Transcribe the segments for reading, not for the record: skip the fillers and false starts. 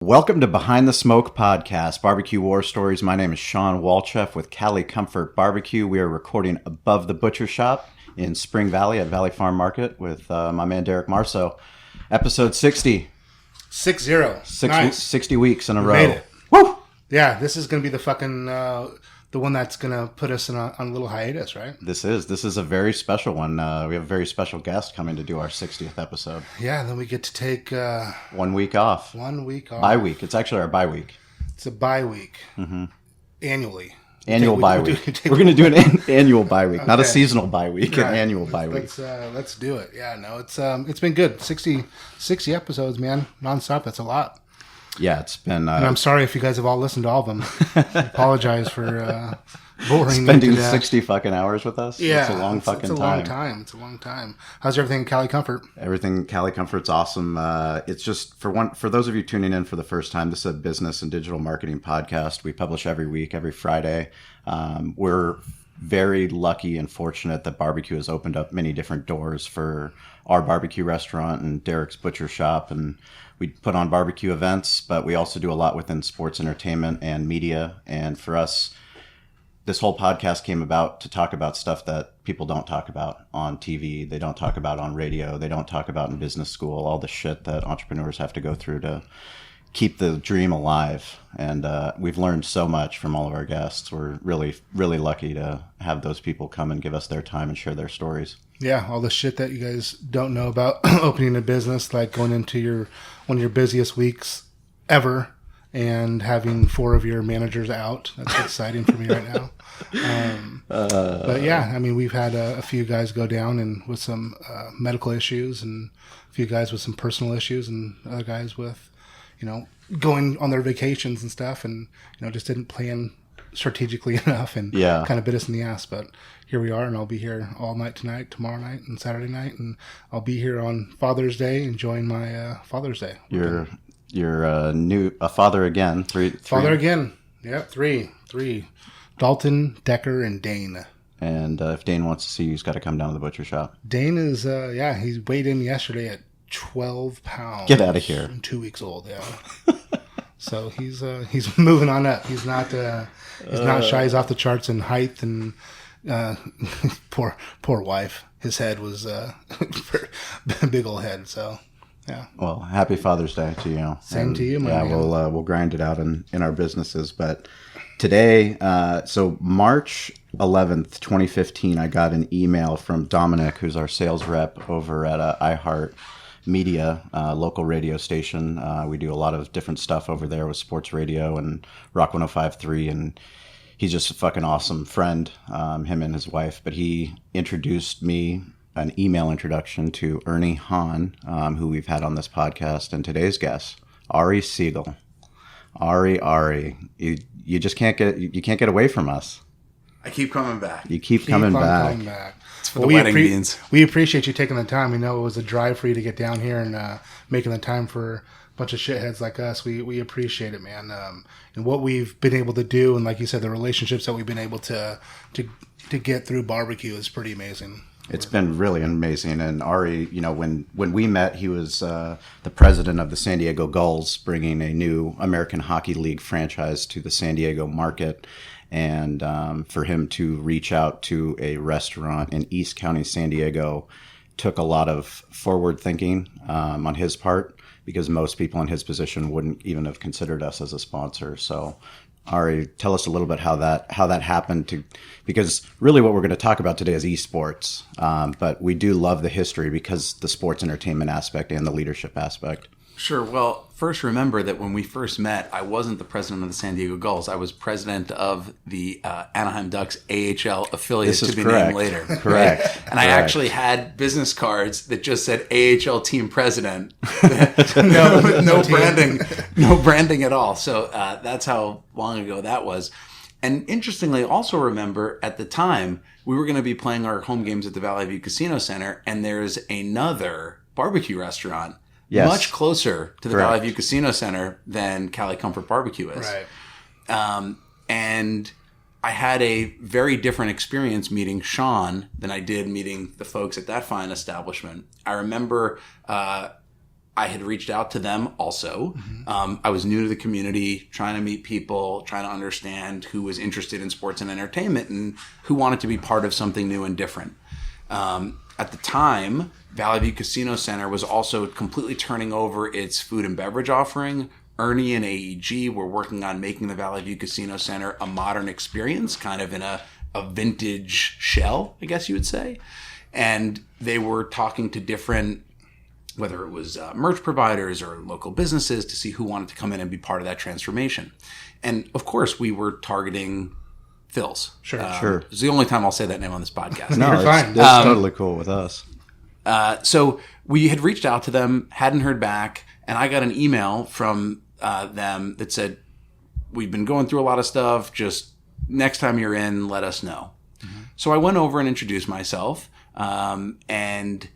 Welcome to Behind the Smoke Podcast, Barbecue War Stories. My name is Sean Walchef with Cali Comfort Barbecue. We are recording above the butcher shop in Spring Valley at Valley Farm Market with my man Derek Marceau. Episode 60. 6-0. Nice. 60 weeks in a row. Made it. Woo! Yeah, this is going to be the fucking, the one that's going to put us on a little hiatus, right? This is a very special one. We have a very special guest coming to do our 60th episode. Yeah, then we get to take 1 week off. 1 week off. Bye week. It's actually our bye week. It's a bye week. Mm-hmm. Annually. Annual bye week. We're going to do an annual bye week, not a seasonal bye week, right. An annual bye week. Let's do it. Yeah, no, it's been good. 60 episodes, man, nonstop. That's a lot. Yeah, it's been... and I'm sorry if you guys have all listened to all of them. I apologize for boring spending 60 fucking hours with us. Yeah, it's a long fucking time. It's a long time. How's everything in Cali Comfort? Everything Cali Comfort's awesome. It's just for those of you tuning in for the first time, this is a business and digital marketing podcast. We publish every week, every Friday. We're very lucky and fortunate that barbecue has opened up many different doors for our barbecue restaurant and Derek's Butcher Shop, and we put on barbecue events, but we also do a lot within sports entertainment and media. And for us, this whole podcast came about to talk about stuff that people don't talk about on TV. They don't talk about on radio. They don't talk about in business school, all the shit that entrepreneurs have to go through to keep the dream alive. And we've learned so much from all of our guests. We're really, really lucky to have those people come and give us their time and share their stories. Yeah, all the shit that you guys don't know about opening a business, like going into one of your busiest weeks ever and having 4 of your managers out. That's exciting for me right now. But yeah, I mean, we've had a few guys go down and with some medical issues, and a few guys with some personal issues, and other guys with, going on their vacations and stuff, and, just didn't plan strategically enough and kind of bit us in the ass. But here we are, and I'll be here all night tonight, tomorrow night, and Saturday night, and I'll be here on Father's Day enjoying my Father's Day. You're a father again. Three. Father again. Yep, three. Dalton, Decker, and Dane. And if Dane wants to see you, he's got to come down to the butcher shop. Dane is, he weighed in yesterday at 12 pounds. Get out of here. 2 weeks old, yeah. So he's moving on up. He's not shy. He's off the charts in height, and poor wife. His head was a big old head. So yeah. Well, happy Father's Day to you. Same to you, man. Yeah, we'll grind it out in our businesses. But today, so March 11th, 2015, I got an email from Dominic, who's our sales rep over at iHeart Media, local radio station. We do a lot of different stuff over there with sports radio and Rock 105.3, and he's just a fucking awesome friend, him and his wife. But he introduced me, an email introduction to Ernie Hahn, who we've had on this podcast, and today's guest, Ari Segal. Ari, you just can't get away from us. I keep coming back. You keep coming back. It's for the wedding beans. We appreciate you taking the time. We know it was a drive for you to get down here and making the time for a bunch of shitheads like us. We appreciate it, man. And what we've been able to do, and like you said, the relationships that we've been able to get through barbecue is pretty amazing. It's been really amazing. And Ari, when we met, he was the president of the San Diego Gulls, bringing a new American Hockey League franchise to the San Diego market. And for him to reach out to a restaurant in East County, San Diego, took a lot of forward thinking on his part, because most people in his position wouldn't even have considered us as a sponsor. So Ari, tell us a little bit how that happened, because really what we're going to talk about today is esports. But we do love the history because the sports entertainment aspect and the leadership aspect. Sure. Well, first remember that when we first met, I wasn't the president of the San Diego Gulls. I was president of the Anaheim Ducks AHL affiliate, to be named later. Correct. And I actually had business cards that just said AHL team president. no branding at all. So that's how long ago that was. And interestingly, also remember at the time we were going to be playing our home games at the Valley View Casino Center, and there's another barbecue restaurant. Yes. Much closer to the Valley View Casino Center than Cali Comfort Barbecue is. Right. And I had a very different experience meeting Sean than I did meeting the folks at that fine establishment. I remember I I had reached out to them also. I was new to the community, trying to meet people, trying to understand who was interested in sports and entertainment and who wanted to be part of something new and different. At the time, Valley View Casino Center was also completely turning over its food and beverage offering. Ernie and AEG were working on making the Valley View Casino Center a modern experience, kind of in a vintage shell, I guess you would say. And they were talking to different, whether it was merch providers or local businesses, to see who wanted to come in and be part of that transformation. And of course, we were targeting Phil's. Sure. It's the only time I'll say that name on this podcast. No, You're fine. That's totally cool with us. So we had reached out to them, hadn't heard back, and I got an email from them that said, we've been going through a lot of stuff. Just next time you're in, let us know. So I went over and introduced myself, and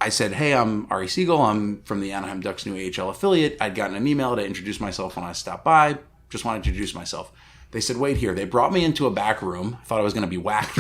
I said, hey, I'm Ari Segal. I'm from the Anaheim Ducks new AHL affiliate. I'd gotten an email to introduce myself when I stopped by. Just wanted to introduce myself. They said, wait here. They brought me into a back room. I thought I was going to be whacked.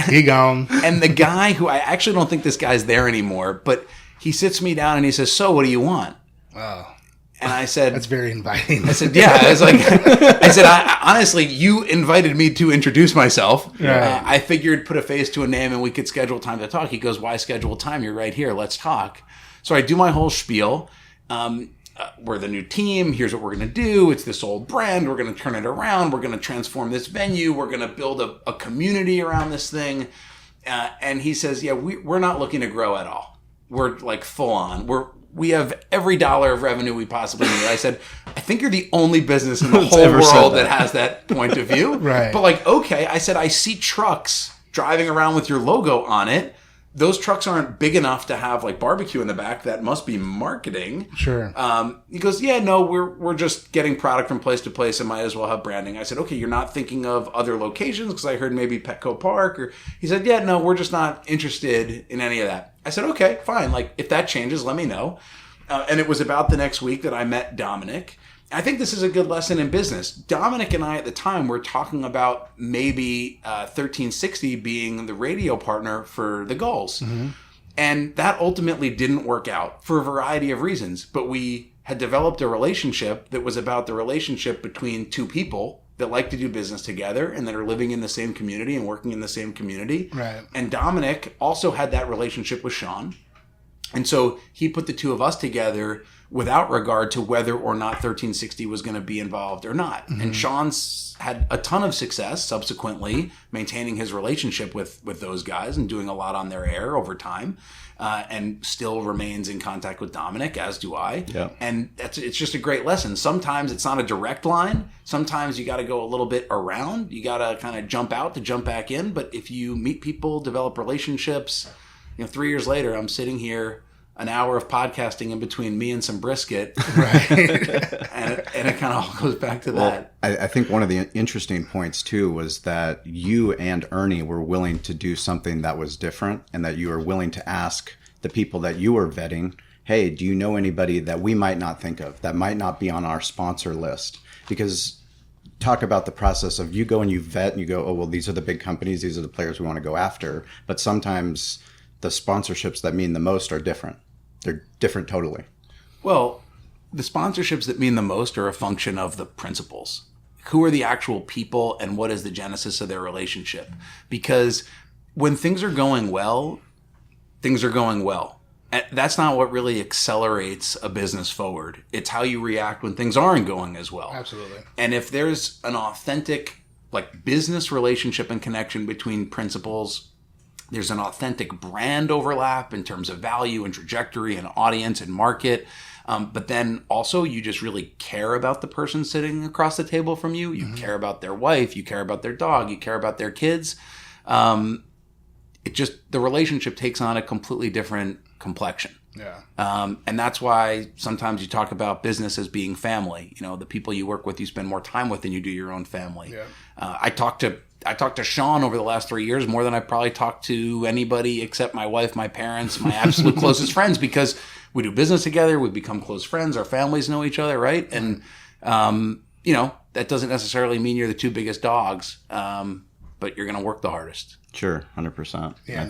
He gone. And the guy who, I actually don't think this guy's there anymore, but he sits me down and he says, so what do you want? Wow. And I said, That's very inviting. I said, yeah. I was like, honestly, you invited me to introduce myself. Right. I figured put a face to a name and we could schedule time to talk. He goes, why schedule time? You're right here. Let's talk. So I do my whole spiel. We're the new team. Here's what we're going to do. It's this old brand. We're going to turn it around. We're going to transform this venue. We're going to build a community around this thing. And he says, yeah, we're not looking to grow at all. We're like full on. We have every dollar of revenue we possibly need. I said, I think you're the only business in the whole world that has that point of view. Right. But like, okay, I said, I see trucks driving around with your logo on it. Those trucks aren't big enough to have like barbecue in the back. That must be marketing. Sure. He goes, yeah, no, we're just getting product from place to place and might as well have branding. I said, okay, you're not thinking of other locations? Because I heard maybe Petco Park. Or he said, yeah, no, we're just not interested in any of that. I said, okay, fine. Like if that changes, let me know. And it was about the next week that I met Dominic. I think this is a good lesson in business. Dominic and I at the time were talking about maybe 1360 being the radio partner for the Gulls. And that ultimately didn't work out for a variety of reasons. But we had developed a relationship that was about the relationship between two people that like to do business together and that are living in the same community and working in the same community. Right. And Dominic also had that relationship with Sean. And so he put the two of us together without regard to whether or not 1360 was going to be involved or not. And Sean's had a ton of success subsequently maintaining his relationship with those guys and doing a lot on their air over time, and still remains in contact with Dominic, as do I. Yeah. And it's just a great lesson. Sometimes it's not a direct line. Sometimes you got to go a little bit around. You got to kind of jump out to jump back in. But if you meet people, develop relationships, 3 years later, I'm sitting here, an hour of podcasting in between me and some brisket. Right. and it kind of all goes back to that. I think one of the interesting points, too, was that you and Ernie were willing to do something that was different and that you were willing to ask the people that you were vetting, hey, do you know anybody that we might not think of, that might not be on our sponsor list? Because talk about the process of you go and you vet and you go, oh, well, these are the big companies. These are the players we want to go after. But sometimes the sponsorships that mean the most are different. They're different totally. Well, the sponsorships that mean the most are a function of the principles. Who are the actual people and what is the genesis of their relationship? Because when things are going well, things are going well. And that's not what really accelerates a business forward. It's how you react when things aren't going as well. Absolutely. And if there's an authentic business relationship and connection between principles, there's an authentic brand overlap in terms of value and trajectory and audience and market. But then also you just really care about the person sitting across the table from you. You care about their wife. You care about their dog. You care about their kids. The relationship takes on a completely different complexion. Yeah. And that's why sometimes you talk about business as being family. The people you work with, you spend more time with than you do your own family. Yeah. I talked to Sean over the last 3 years more than I probably talked to anybody except my wife, my parents, my absolute closest friends, because we do business together. We become close friends. Our families know each other, right? And, that doesn't necessarily mean you're the two biggest dogs, but you're going to work the hardest. Sure, 100%. Yeah,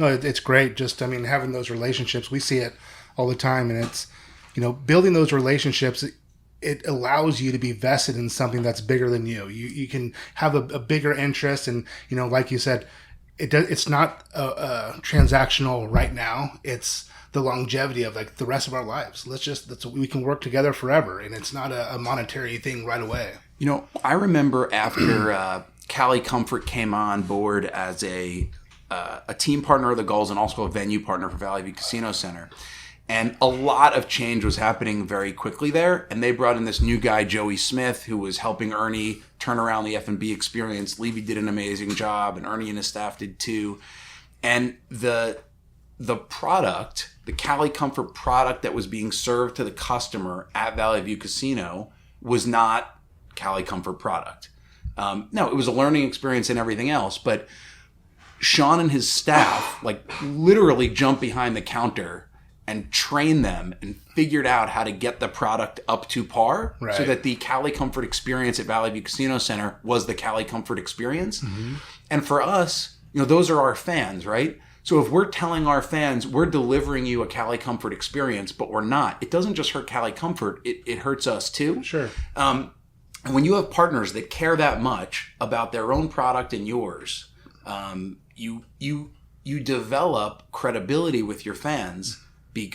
No, it's great. Just, I mean, having those relationships, we see it all the time, and it's, building those relationships. It allows you to be vested in something that's bigger than you. You can have a bigger interest, and like you said, it's not a transactional right now. It's the longevity of like the rest of our lives. We can work together forever, and it's not a monetary thing right away. I remember after Cali Comfort came on board as a team partner of the Gulls and also a venue partner for Valley View Casino Center. And a lot of change was happening very quickly there. And they brought in this new guy, Joey Smith, who was helping Ernie turn around the F&B experience. Levy did an amazing job, and Ernie and his staff did too. And the product, the Cali Comfort product that was being served to the customer at Valley View Casino was not Cali Comfort product. No, it was a learning experience and everything else. But Sean and his staff literally jumped behind the counter and trained them and figured out how to get the product up to par, right, so that the Cali Comfort experience at Valley View Casino Center was the Cali Comfort experience. Mm-hmm. And for us, those are our fans, right? So if we're telling our fans, we're delivering you a Cali Comfort experience, but we're not, it doesn't just hurt Cali Comfort, it hurts us too. Sure. And when you have partners that care that much about their own product and yours, you develop credibility with your fans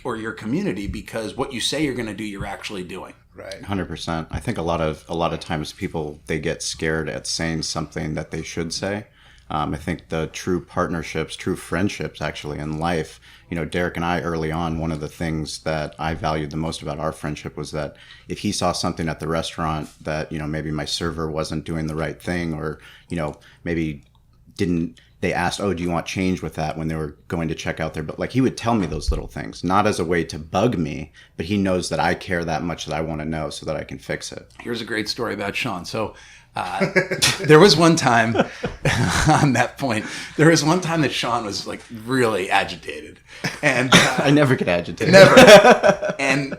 or your community, because what you say you're going to do, you're actually doing. Right. 100%. I think a lot of times people, they get scared at saying something that they should say. I think the true partnerships, true friendships actually in life, Derek and I early on, one of the things that I valued the most about our friendship was that if he saw something at the restaurant that, maybe my server wasn't doing the right thing, or, maybe they asked, oh, do you want change with that when they were going to check out there? But he would tell me those little things, not as a way to bug me, but he knows that I care that much that I want to know so that I can fix it. Here's a great story about Sean. So there was one time on that point, that Sean was really agitated. And I never get agitated. Never. And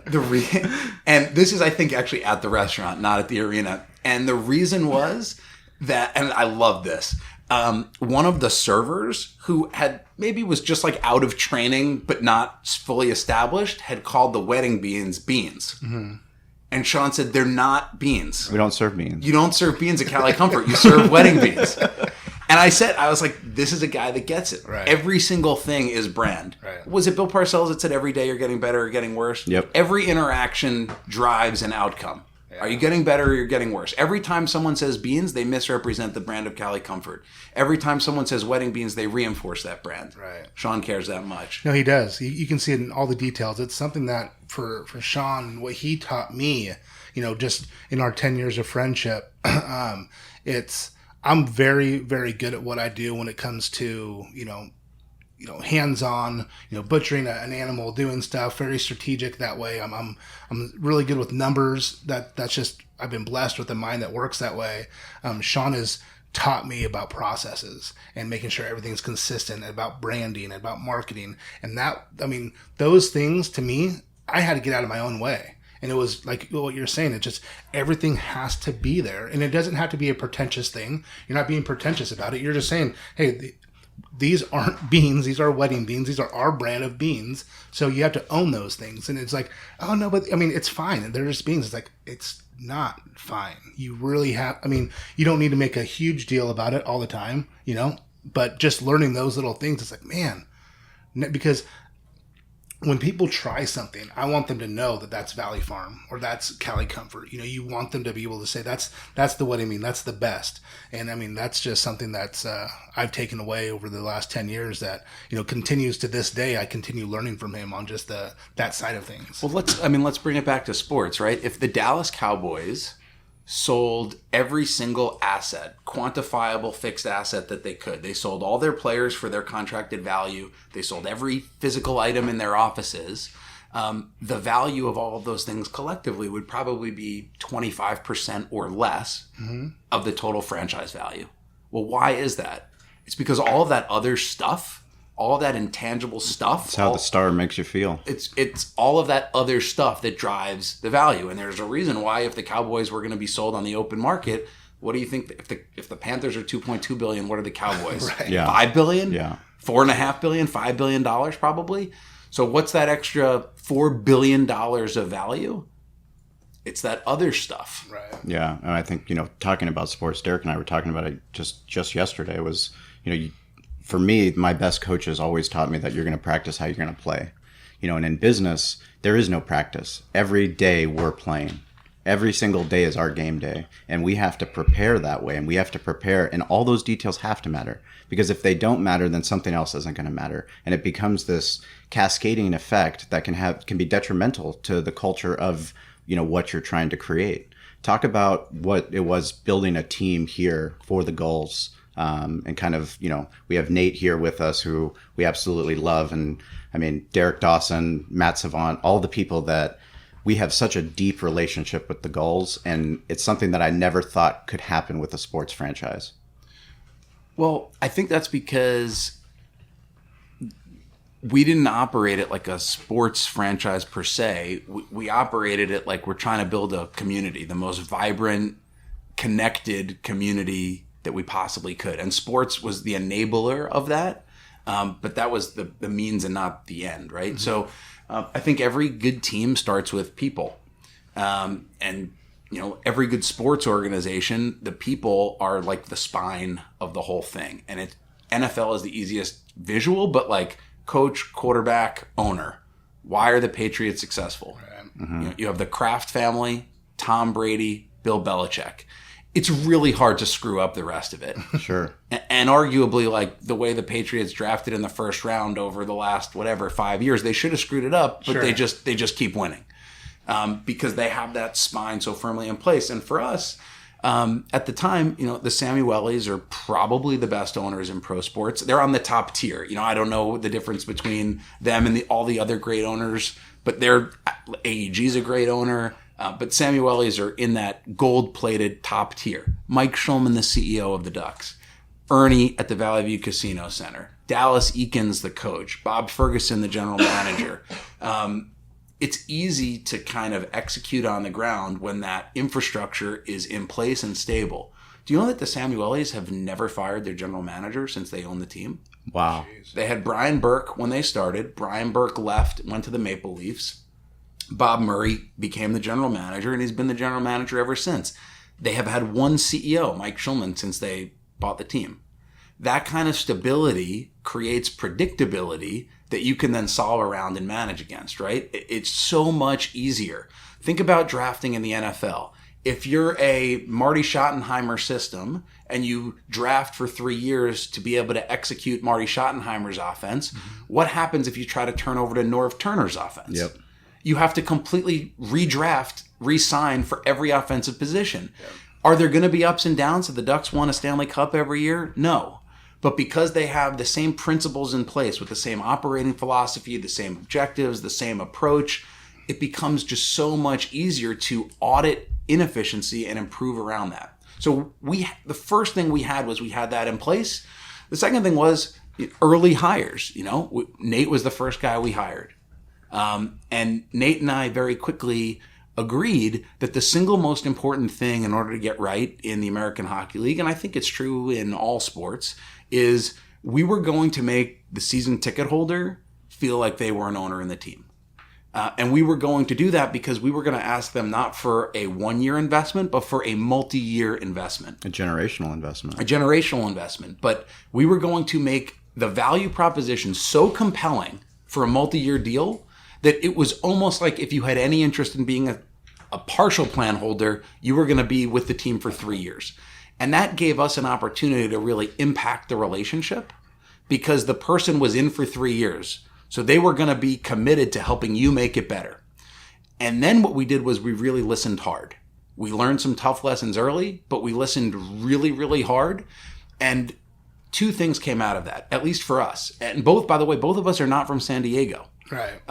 and this is, I think, actually at the restaurant, not at the arena. And the reason was that, and I love this, one of the servers who was just out of training but not fully established had called the wedding beans. Mm-hmm. And Sean said, they're not beans. We don't serve beans. You don't serve beans at Cali Comfort. You serve wedding beans. And I was like, this is a guy that gets it. Right. Every single thing is brand. Right. Was it Bill Parcells that said every day you're getting better or getting worse? Yep. Every interaction drives an outcome. Yeah. Are you getting better or you're getting worse? Every time someone says beans, they misrepresent the brand of Cali Comfort. Every time someone says wedding beans, they reinforce that brand. Right. Sean cares that much. No, he does. You can see it in all the details. It's something that for Sean, what he taught me, just in our 10 years of friendship, I'm very, very good at what I do when it comes to, hands-on, butchering an animal, doing stuff, very strategic that way. I'm really good with numbers. That's just, I've been blessed with a mind that works that way. Sean has taught me about processes and making sure everything's consistent, about branding, about marketing. And those things to me, I had to get out of my own way. And it was like what you're saying, it's just everything has to be there. And it doesn't have to be a pretentious thing. You're not being pretentious about it. You're just saying, hey, these aren't beans. These are wedding beans. These are our brand of beans. So you have to own those things. And it's like, oh, no, but it's fine. They're just beans. It's like, it's not fine. You really have, you don't need to make a huge deal about it all the time, but just learning those little things, it's like, man, because when people try something, I want them to know that that's Valley Farm or that's Cali Comfort. You want them to be able to say that's the wedding bean, that's the best. And that's just something that's I've taken away over the last 10 years that continues to this day. I continue learning from him on just that side of things. Well, let's bring it back to sports, right? If the Dallas Cowboys sold every single asset, quantifiable fixed asset that they could. They sold all their players for their contracted value. They sold every physical item in their offices. The value of all of those things collectively would probably be 25% or less of the total franchise value. Well, why is that? It's because all of that other stuff, all of that intangible stuff. It's how the star makes you feel. It's all of that other stuff that drives the value. And there's a reason why if the Cowboys were going to be sold on the open market, what do you think if the Panthers are $2.2 billion, what are the Cowboys? Right. Yeah. $5 billion? Yeah. 4.5 billion, $5 billion probably. So what's that extra $4 billion of value? It's that other stuff. Right. Yeah. And I think, talking about sports, Derek and I were talking about it just yesterday was, for me, my best coaches always taught me that you're going to practice how you're going to play. And in business, there is no practice. Every day we're playing. Every single day is our game day. And we have to prepare that way. And we have to prepare. And all those details have to matter. Because if they don't matter, then something else isn't going to matter. And it becomes this cascading effect that can be detrimental to the culture of, what you're trying to create. Talk about what it was building a team here for the Gulls. And kind of, we have Nate here with us who we absolutely love. And I mean, Derek Dawson, Matt Savant, all the people that we have such a deep relationship with the Gulls. And it's something that I never thought could happen with a sports franchise. Well, I think that's because we didn't operate it like a sports franchise per se. We operated it like we're trying to build a community, the most vibrant, connected community that we possibly could. And sports was the enabler of that. But that was the means and not the end, right? Mm-hmm. So I think every good team starts with people. And every good sports organization, the people are like the spine of the whole thing. And NFL is the easiest visual, but like coach, quarterback, owner. Why are the Patriots successful? Right. Mm-hmm. You have the Kraft family, Tom Brady, Bill Belichick. It's really hard to screw up the rest of it. Sure. And arguably, like the way the Patriots drafted in the first round over the last 5 years, they should have screwed it up, but sure. they just keep winning. Because they have that spine so firmly in place. And for us, at the time, the Samuelis are probably the best owners in pro sports. They're on the top tier. I don't know the difference between them and all the other great owners, but AEG's a great owner. But Samuelis are in that gold-plated top tier. Mike Schulman, the CEO of the Ducks. Ernie at the Valley View Casino Center. Dallas Eakins, the coach. Bob Ferguson, the general manager. It's easy to kind of execute on the ground when that infrastructure is in place and stable. Do you know that the Samuelis have never fired their general manager since they own the team? Wow. Jeez. They had Brian Burke when they started. Brian Burke left, went to the Maple Leafs. Bob Murray became the general manager, and he's been the general manager ever since. They have had one CEO, Mike Schulman, since they bought the team. That kind of stability creates predictability that you can then solve around and manage against, right? It's so much easier. Think about drafting in the NFL. If you're a Marty Schottenheimer system and you draft for 3 years to be able to execute Marty Schottenheimer's offense, what happens if you try to turn over to Norv Turner's offense? Yep. You have to completely redraft, re-sign for every offensive position. Yep. Are there going to be ups and downs if the Ducks won a Stanley Cup every year? No. But because they have the same principles in place with the same operating philosophy, the same objectives, the same approach, it becomes just so much easier to audit inefficiency and improve around that. So the first thing we had that in place. The second thing was early hires. Nate was the first guy we hired. And Nate and I very quickly agreed that the single most important thing in order to get right in the American Hockey League, and I think it's true in all sports, is we were going to make the season ticket holder feel like they were an owner in the team. And we were going to do that because we were going to ask them not for a 1-year investment, but for a multi-year investment. A generational investment. A generational investment. But we were going to make the value proposition so compelling for a multi-year deal that it was almost like if you had any interest in being a partial plan holder, you were going to be with the team for 3 years. And that gave us an opportunity to really impact the relationship because the person was in for 3 years. So they were going to be committed to helping you make it better. And then what we did was we really listened hard. We learned some tough lessons early, but we listened really, really hard. And 2 things came out of that, at least for us. And both of us are not from San Diego. Right.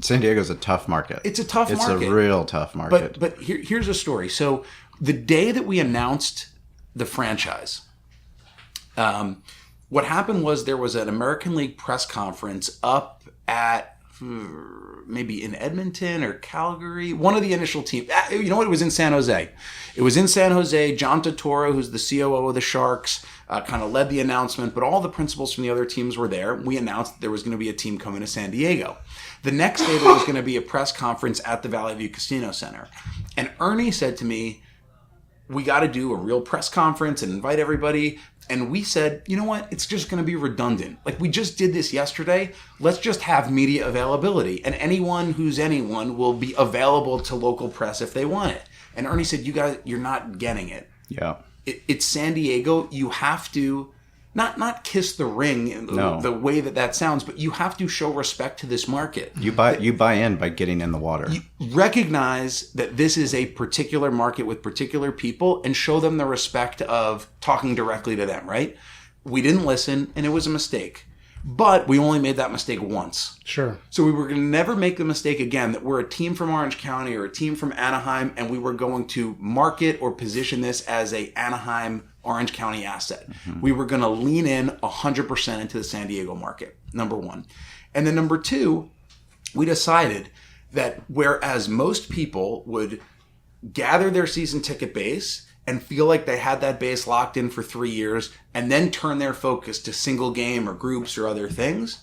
San Diego's a tough market. It's a tough market. It's a real tough market. But here's a story. So the day that we announced the franchise, what happened was there was an American League press conference up at maybe in Edmonton or Calgary, one of the initial teams. You know what? It was in San Jose. It was in San Jose. John Totoro, who's the COO of the Sharks, kind of led the announcement, but all the principals from the other teams were there. We announced that there was going to be a team coming to San Diego. The next day, there was going to be a press conference at the Valley View Casino Center. And Ernie said to me, we got to do a real press conference and invite everybody. And we said, you know what? It's just going to be redundant. Like, we just did this yesterday. Let's just have media availability. And anyone who's anyone will be available to local press if they want it. And Ernie said, you guys, you're not getting it. Yeah. It's San Diego. You have to not kiss the ring the way that sounds, but you have to show respect to this market. You buy in by getting in the water. You recognize that this is a particular market with particular people and show them the respect of talking directly to them, right? We didn't listen, and it was a mistake. But we only made that mistake once. Sure. So we were going to never make the mistake again that we're a team from Orange County or a team from Anaheim, and we were going to market or position this as a Anaheim Orange County asset. Mm-hmm. We were going to lean in 100% into the San Diego market, number one. And then number two, we decided that whereas most people would gather their season ticket base and feel like they had that base locked in for 3 years and then turn their focus to single game or groups or other things,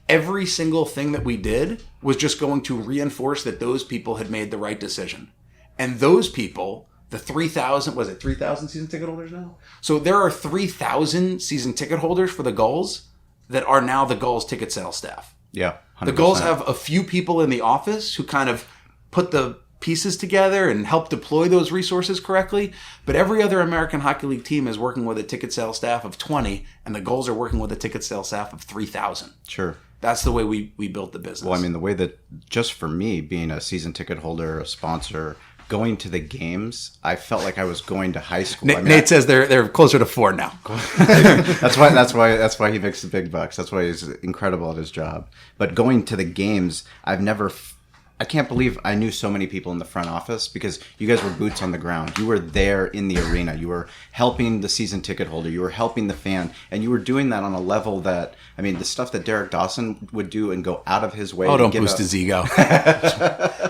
every single thing that we did was just going to reinforce that those people had made the right decision. And those people, the 3,000, was it 3,000 season ticket holders now? So there are 3,000 season ticket holders for the Gulls that are now the Gulls ticket sales staff. Yeah, 100%. The Gulls have a few people in the office who kind of put the pieces together and help deploy those resources correctly. But every other American Hockey League team is working with a ticket sales staff of 20, and the Gulls are working with a ticket sales staff of 3,000. Sure. That's the way we built the business. Well, I mean, the way that, just for me, being a season ticket holder, a sponsor, going to the games, I felt like I was going to high school. Nate says they're closer to 4 now. That's why he makes the big bucks. That's why he's incredible at his job. But going to the games, I can't believe I knew so many people in the front office because you guys were boots on the ground. You were there in the arena. You were helping the season ticket holder. You were helping the fan. And you were doing that on a level that, I mean, the stuff that Derek Dawson would do and go out of his way. Oh, don't boost his ego.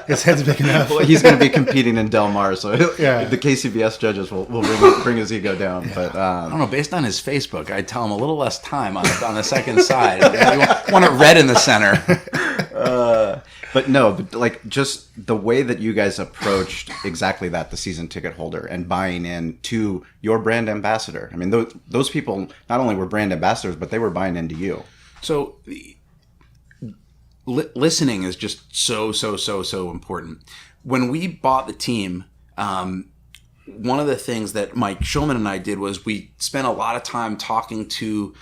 His head's big enough. Well, he's going to be competing in Del Mar, so yeah. The KCBS judges will bring his ego down. Yeah. But I don't know. Based on his Facebook, I'd tell him a little less time on the second side. We want it red in the center. But no, like just the way that you guys approached exactly that, the season ticket holder and buying in to your brand ambassador. I mean, those people not only were brand ambassadors, but they were buying into you. So listening is just so important. When we bought the team, one of the things that Mike Schulman and I did was we spent a lot of time talking to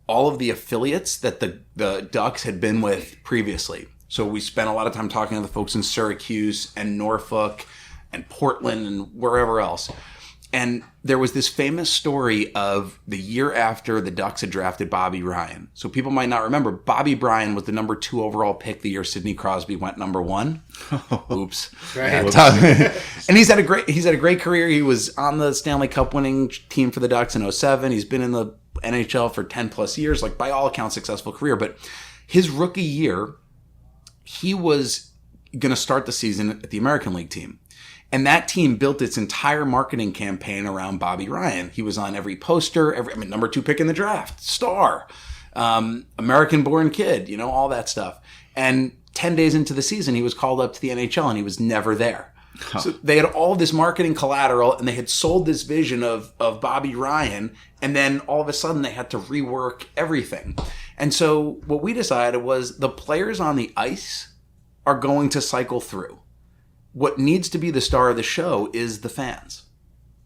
all of the affiliates that the Ducks had been with previously. So we spent a lot of time talking to the folks in Syracuse and Norfolk and Portland and wherever else. And there was this famous story of the year after the Ducks had drafted Bobby Ryan. So people might not remember, Bobby Ryan was the number 2 overall pick the year Sidney Crosby went number 1. Oops. Right. And he's had a great career. He was on the Stanley Cup winning team for the Ducks in 2007. He's been in the NHL for 10 plus years, like by all accounts, successful career. But his rookie year, he was going to start the season at the American League team. And that team built its entire marketing campaign around Bobby Ryan. He was on every poster, number 2 pick in the draft, star, American-born kid, all that stuff. And 10 days into the season, he was called up to the NHL, and he was never there. Huh. So they had all this marketing collateral, and they had sold this vision of Bobby Ryan, and then all of a sudden they had to rework everything. And so what we decided was the players on the ice are going to cycle through. What needs to be the star of the show is the fans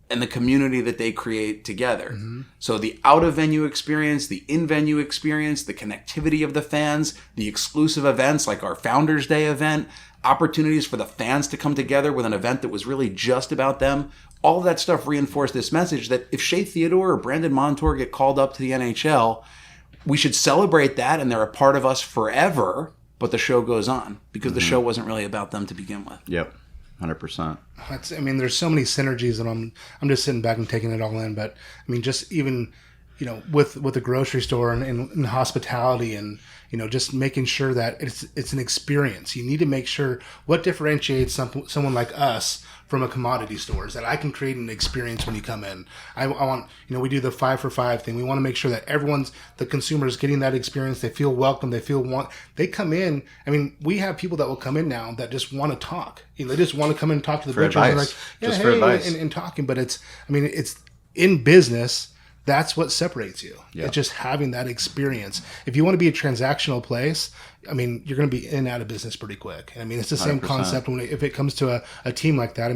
and the community that they create together. Mm-hmm. So the out-of-venue experience, the in-venue experience, the connectivity of the fans, the exclusive events like our Founders Day event, opportunities for the fans to come together with an event that was really just about them. All of that stuff reinforced this message that if Shea Theodore or Brandon Montour get called up to the NHL, we should celebrate that and they're a part of us forever, but the show goes on because the show wasn't really about them to begin with. Yep, 100%. There's so many synergies, and I'm just sitting back and taking it all in. But I mean, just even with the grocery store and hospitality and, just making sure that it's an experience. You need to make sure what differentiates someone like us from a commodity store is that I can create an experience when you come in. I want, we do the 5 for 5 thing. We want to make sure that the consumer is getting that experience. They feel welcome. They come in. I mean, we have people that will come in now that just want to talk. They just want to come in and talk to the for butchers. Advice. Just hey, for advice. and talking. But it's in business. That's what separates you. Yeah. It's just having that experience. If you want to be a transactional place, you're going to be in and out of business pretty quick. And it's the same 100%. concept if it comes to a team like that.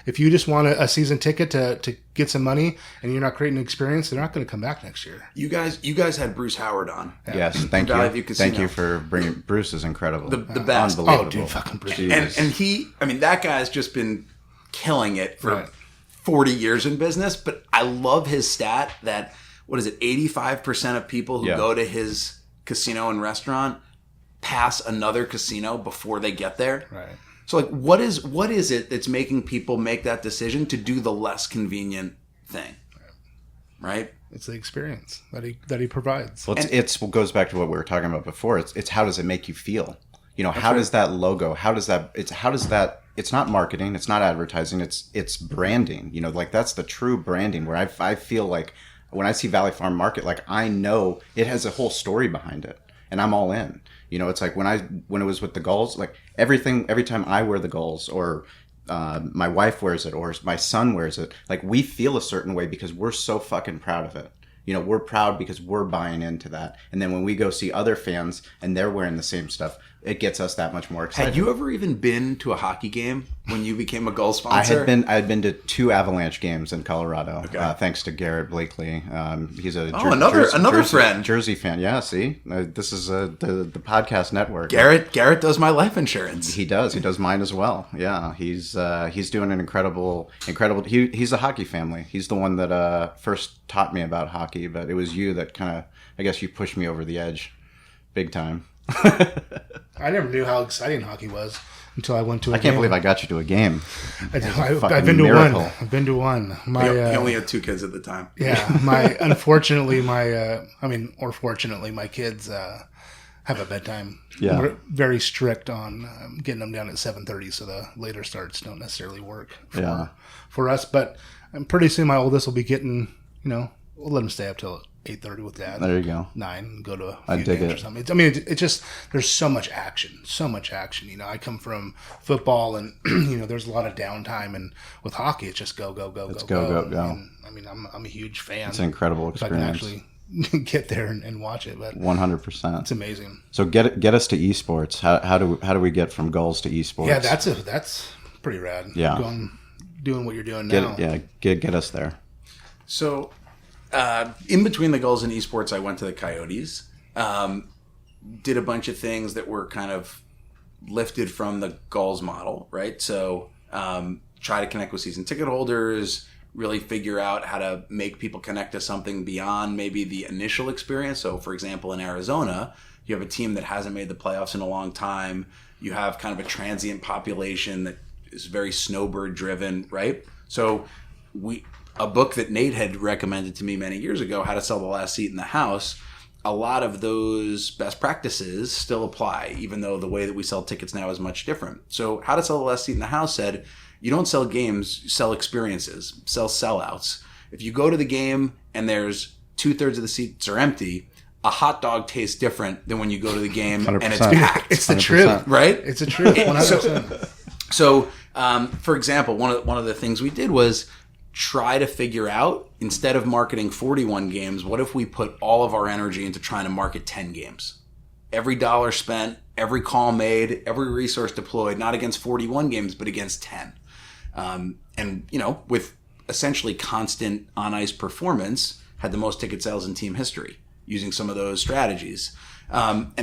If you just want a season ticket to get some money and you're not creating an experience, they're not going to come back next year. You guys had Bruce Howard on. Yes, thank Valley you. View Casino. Thank you for bringing. Bruce is incredible. The best. Unbelievable. Oh, dude, fucking Bruce. And he, that guy's just been killing it for Right. 40 years in business. But I love his stat that, 85% of people who go to his casino and restaurant pass another casino before they get there. Right. So what is it that's making people make that decision to do the less convenient thing? Right? It's the experience that he provides. Well, it goes back to what we were talking about before. It's how does it make you feel? How does that logo? It's not marketing. It's not advertising. It's branding. That's the true branding. Where I feel like when I see Valley Farm Market, I know it has a whole story behind it, and I'm all in. It's like when it was with the Gulls, every time I wear the Gulls or my wife wears it or my son wears it, we feel a certain way because we're so fucking proud of it. We're proud because we're buying into that. And then when we go see other fans and they're wearing the same stuff, it gets us that much more excited. Had you ever even been to a hockey game when you became a Gull sponsor? I had been to 2 Avalanche games in Colorado, thanks to Garrett Blakely. He's another friend, Jersey fan. Yeah, see, this is the podcast network. Garrett does my life insurance. He does. He does mine as well. Yeah, he's doing an incredible. He's a hockey family. He's the one that first taught me about hockey, but it was you that kind of, I guess, you pushed me over the edge, big time. I never knew how exciting hockey was until I went to a game. I can't believe I got you to a game. I've been to one. I've been to one. He only had 2 kids at the time. Yeah. Unfortunately, my kids have a bedtime. Yeah. We're very strict on getting them down at 7:30, so the later starts don't necessarily work for us. But pretty soon my oldest will be getting, we'll let him stay up till 8:30 with dad. There you go. 9, go to a I few dig games it. or something. It's just there's so much action. I come from football, and there's a lot of downtime, and with hockey, it's just go. It's go. And, I'm a huge fan. It's an incredible experience. If I can actually get there and watch it, but 100%. it's amazing. So get us to esports. How do we get from Gulls to esports? Yeah, that's pretty rad. Yeah. Doing what you're doing now. Get us there. So, in between the Gulls and esports, I went to the Coyotes. Did a bunch of things that were kind of lifted from the Gulls model, right? So, try to connect with season ticket holders, really figure out how to make people connect to something beyond maybe the initial experience. So, for example, in Arizona, you have a team that hasn't made the playoffs in a long time. You have kind of a transient population that is very snowbird driven, right? So a book that Nate had recommended to me many years ago, How to Sell the Last Seat in the House, a lot of those best practices still apply, even though the way that we sell tickets now is much different. So How to Sell the Last Seat in the House said, you don't sell games, you sell experiences, sell sellouts. If you go to the game and there's 2/3 of the seats are empty, a hot dog tastes different than when you go to the game 100%. and it's packed. It's the truth, right? It's the truth. 100%. So, for example, one of the things we did was try to figure out, instead of marketing 41 games, what if we put all of our energy into trying to market 10 games? Every dollar spent, every call made, every resource deployed, not against 41 games, but against 10. And, with essentially constant on-ice performance, had the most ticket sales in team history using some of those strategies. I'm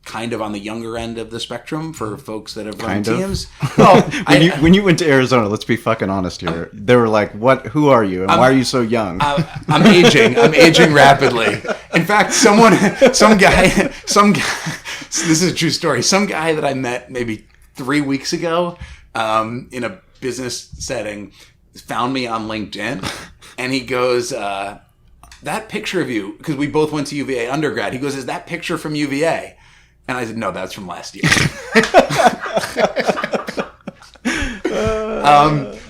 kind of on the younger end of the spectrum for folks that have run teams. Well, when you went to Arizona, let's be fucking honest here. They were like, "What? Who are you? And why are you so young?" I'm aging. I'm aging rapidly. In fact, some guy. This is a true story. Some guy that I met maybe 3 weeks ago in a business setting found me on LinkedIn, and he goes, that picture of you, because we both went to UVA undergrad, he goes, is that picture from UVA? And I said, no, that's from last year.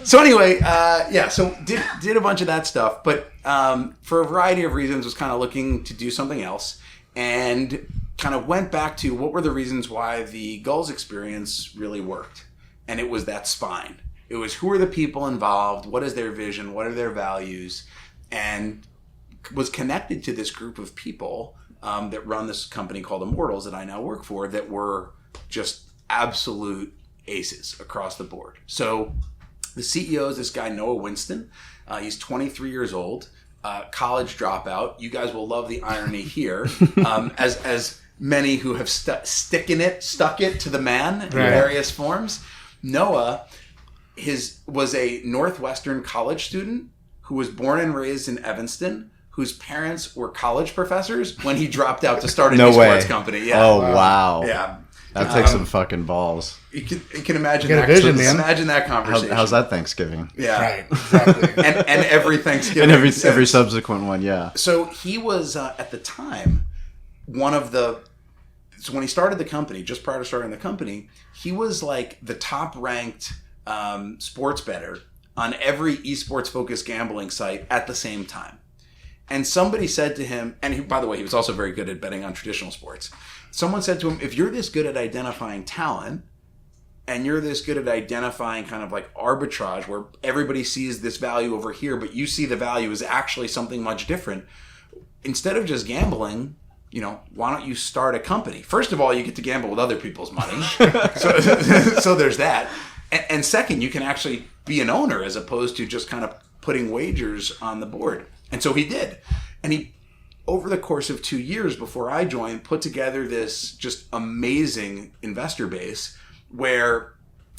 So anyway, so did a bunch of that stuff, but for a variety of reasons was kind of looking to do something else, and kind of went back to what were the reasons why the Gulls experience really worked. And it was that spine. It was who are the people involved, what is their vision, what are their values, and was connected to this group of people that run this company called Immortals that I now work for, that were just absolute aces across the board. So the CEO is this guy, Noah Winston. He's 23 years old, college dropout. You guys will love the irony here. As many who have stuck it to the man in various forms. Noah was a Northwestern college student who was born and raised in Evanston, whose parents were college professors when he dropped out to start an esports company. Yeah. Oh, wow. Yeah. That takes some fucking balls. You can imagine that. Imagine that conversation. How's that Thanksgiving? Yeah. Right. Exactly. and every Thanksgiving. And every subsequent one, yeah. So he was, at the time, so when he started the company, just prior to starting the company, he was like the top ranked sports bettor on every esports focused gambling site at the same time. And somebody said to him, and he, by the way, he was also very good at betting on traditional sports. Someone said to him, if you're this good at identifying talent, and you're this good at identifying kind of like arbitrage where everybody sees this value over here, but you see the value is actually something much different, instead of just gambling, why don't you start a company? First of all, you get to gamble with other people's money. So there's that. And second, you can actually be an owner as opposed to just kind of putting wagers on the board. And so he did. And he, over the course of 2 years before I joined, put together this just amazing investor base where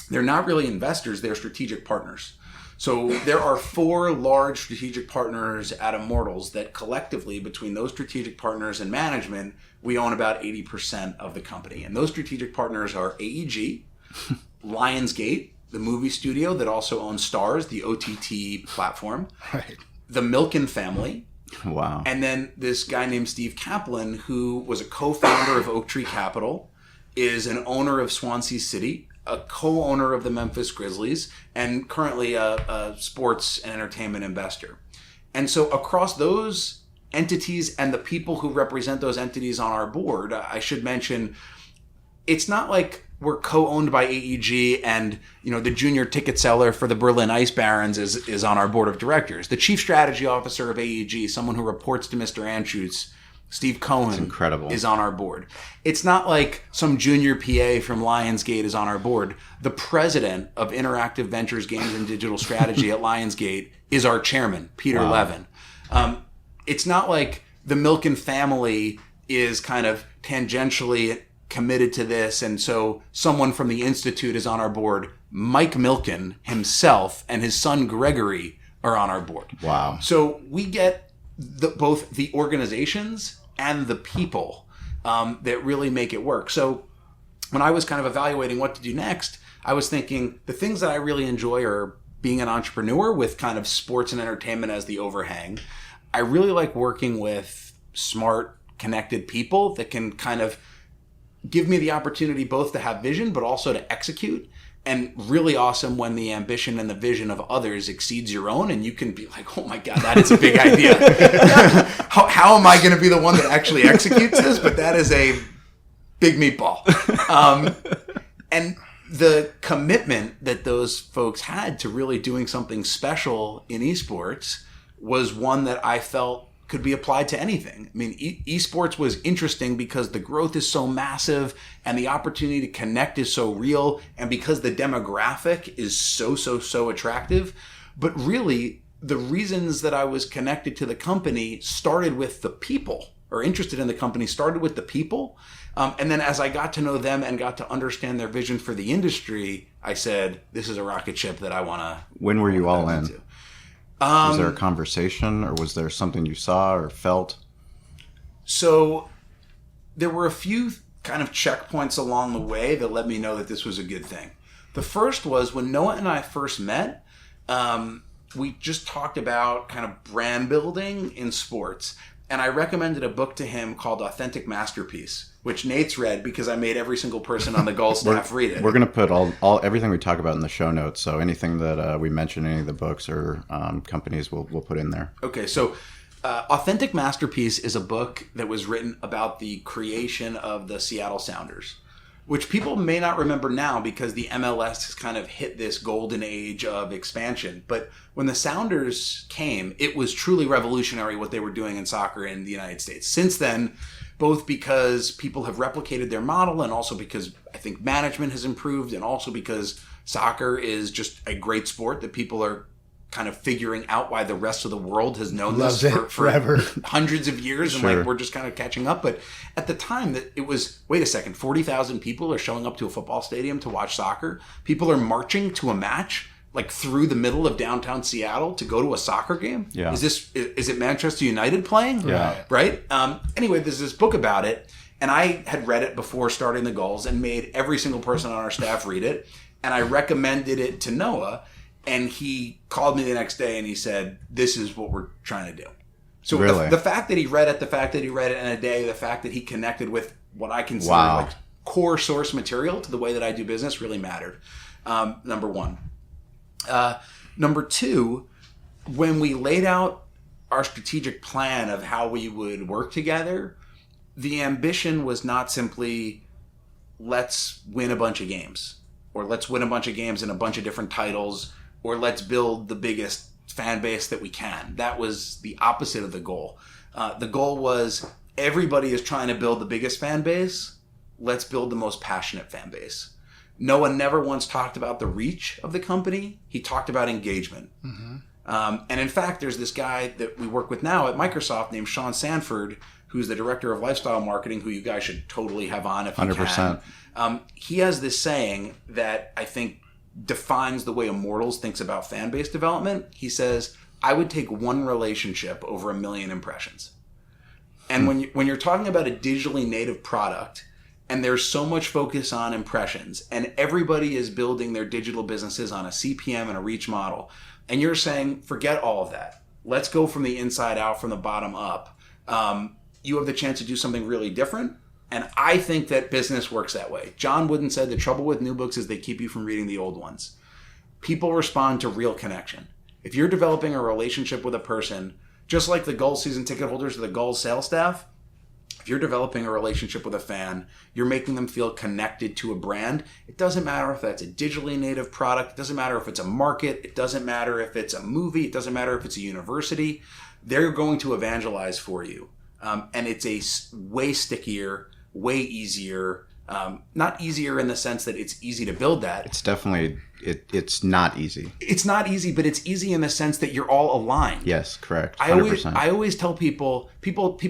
they're not really investors, they're strategic partners. So there are 4 large strategic partners at Immortals that collectively, between those strategic partners and management, we own about 80% of the company. And those strategic partners are AEG, Lionsgate, the movie studio that also owns Starz, the OTT platform, Right. the Milken family, Wow. and then this guy named Steve Kaplan, who was a co-founder of Oak Tree Capital, is an owner of Swansea City, a co-owner of the Memphis Grizzlies, and currently a sports and entertainment investor. And so across those entities and the people who represent those entities on our board, I should mention, it's not like we're co-owned by AEG and, the junior ticket seller for the Berlin Ice Barons is on our board of directors. The chief strategy officer of AEG, someone who reports to Mr. Anschutz, Steve Cohen, incredible, is on our board. It's not like some junior PA from Lionsgate is on our board. The president of Interactive Ventures, Games and Digital Strategy at Lionsgate is our chairman, Peter Levin. It's not like the Milken family is kind of tangentially committed to this, and so someone from the Institute is on our board. Mike Milken himself and his son Gregory are on our board. Wow. So we get both the organizations and the people that really make it work. So when I was kind of evaluating what to do next, I was thinking the things that I really enjoy are being an entrepreneur with kind of sports and entertainment as the overhang. I really like working with smart, connected people that can kind of give me the opportunity both to have vision, but also to execute. And really awesome when the ambition and the vision of others exceeds your own, and you can be like, oh my God, that is a big idea. How am I going to be the one that actually executes this? But that is a big meatball. And the commitment that those folks had to really doing something special in esports was one that I felt could be applied to anything. I mean, esports was interesting because the growth is so massive and the opportunity to connect is so real, and because the demographic is so attractive. But really, the reasons that I was connected to the company started with the people, or interested in the company started with the people. And then as I got to know them and got to understand their vision for the industry, I said, this is a rocket ship that I want to... When were you all in? Was there a conversation, or was there something you saw or felt? So there were a few kind of checkpoints along the way that let me know that this was a good thing. The first was when Noah and I first met, we just talked about kind of brand building in sports. And I recommended a book to him called Authentic Masterpiece, which Nate's read because I made every single person on the Gull staff read it. We're going to put all everything we talk about in the show notes. So anything that we mention, any of the books or companies, we'll put in there. Okay, so Authentic Masterpiece is a book that was written about the creation of the Seattle Sounders, which people may not remember now because the MLS has kind of hit this golden age of expansion. But when the Sounders came, it was truly revolutionary what they were doing in soccer in the United States. Since then, both because people have replicated their model and also because I think management has improved and also because soccer is just a great sport that people are kind of figuring out why the rest of the world has known Loves this it for forever. hundreds of years. And Sure. like, we're just kind of catching up. But at the time that it was, wait a second, 40,000 people are showing up to a football stadium to watch soccer. People are marching to a match like through the middle of downtown Seattle to go to a soccer game. Yeah. Is it Manchester United playing? Yeah. Right. Anyway, there's this book about it. And I had read it before starting the Gulls and made every single person on our staff read it. And I recommended it to Noah. And he called me the next day and he said, this is what we're trying to do. So Really? the fact that he read it in a day, the fact that he connected with what I consider Wow. like core source material to the way that I do business really mattered. Number one. Number two, when we laid out our strategic plan of how we would work together, the ambition was not simply let's win a bunch of games or let's win a bunch of games in a bunch of different titles or let's build the biggest fan base that we can. That was the opposite of the goal. The goal was everybody is trying to build the biggest fan base. Let's build the most passionate fan base. Noah never once talked about the reach of the company. He talked about engagement. Mm-hmm. And in fact, there's this guy that we work with now at Microsoft named Sean Sanford, who's the director of lifestyle marketing, who you guys should totally have on if you 100%. can. He has this saying that I think defines the way Immortals thinks about fan base development. He says, I would take one relationship over 1 million impressions. And when you're talking about a digitally native product and there's so much focus on impressions and everybody is building their digital businesses on a CPM and a reach model, and you're saying, forget all of that. Let's go from the inside out, from the bottom up. You have the chance to do something really different. And I think that business works that way. John Wooden said the trouble with new books is they keep you from reading the old ones. People respond to real connection. If you're developing a relationship with a person, just like the Gulls season ticket holders or the Gulls sales staff, if you're developing a relationship with a fan, you're making them feel connected to a brand. It doesn't matter if that's a digitally native product. It doesn't matter if it's a market. It doesn't matter if it's a movie. It doesn't matter if it's a university. They're going to evangelize for you. And it's a way stickier, way easier, not easier in the sense that it's easy to build that. It's definitely, it's not easy. It's not easy, but it's easy in the sense that you're all aligned. Yes, correct. 100%. I always tell people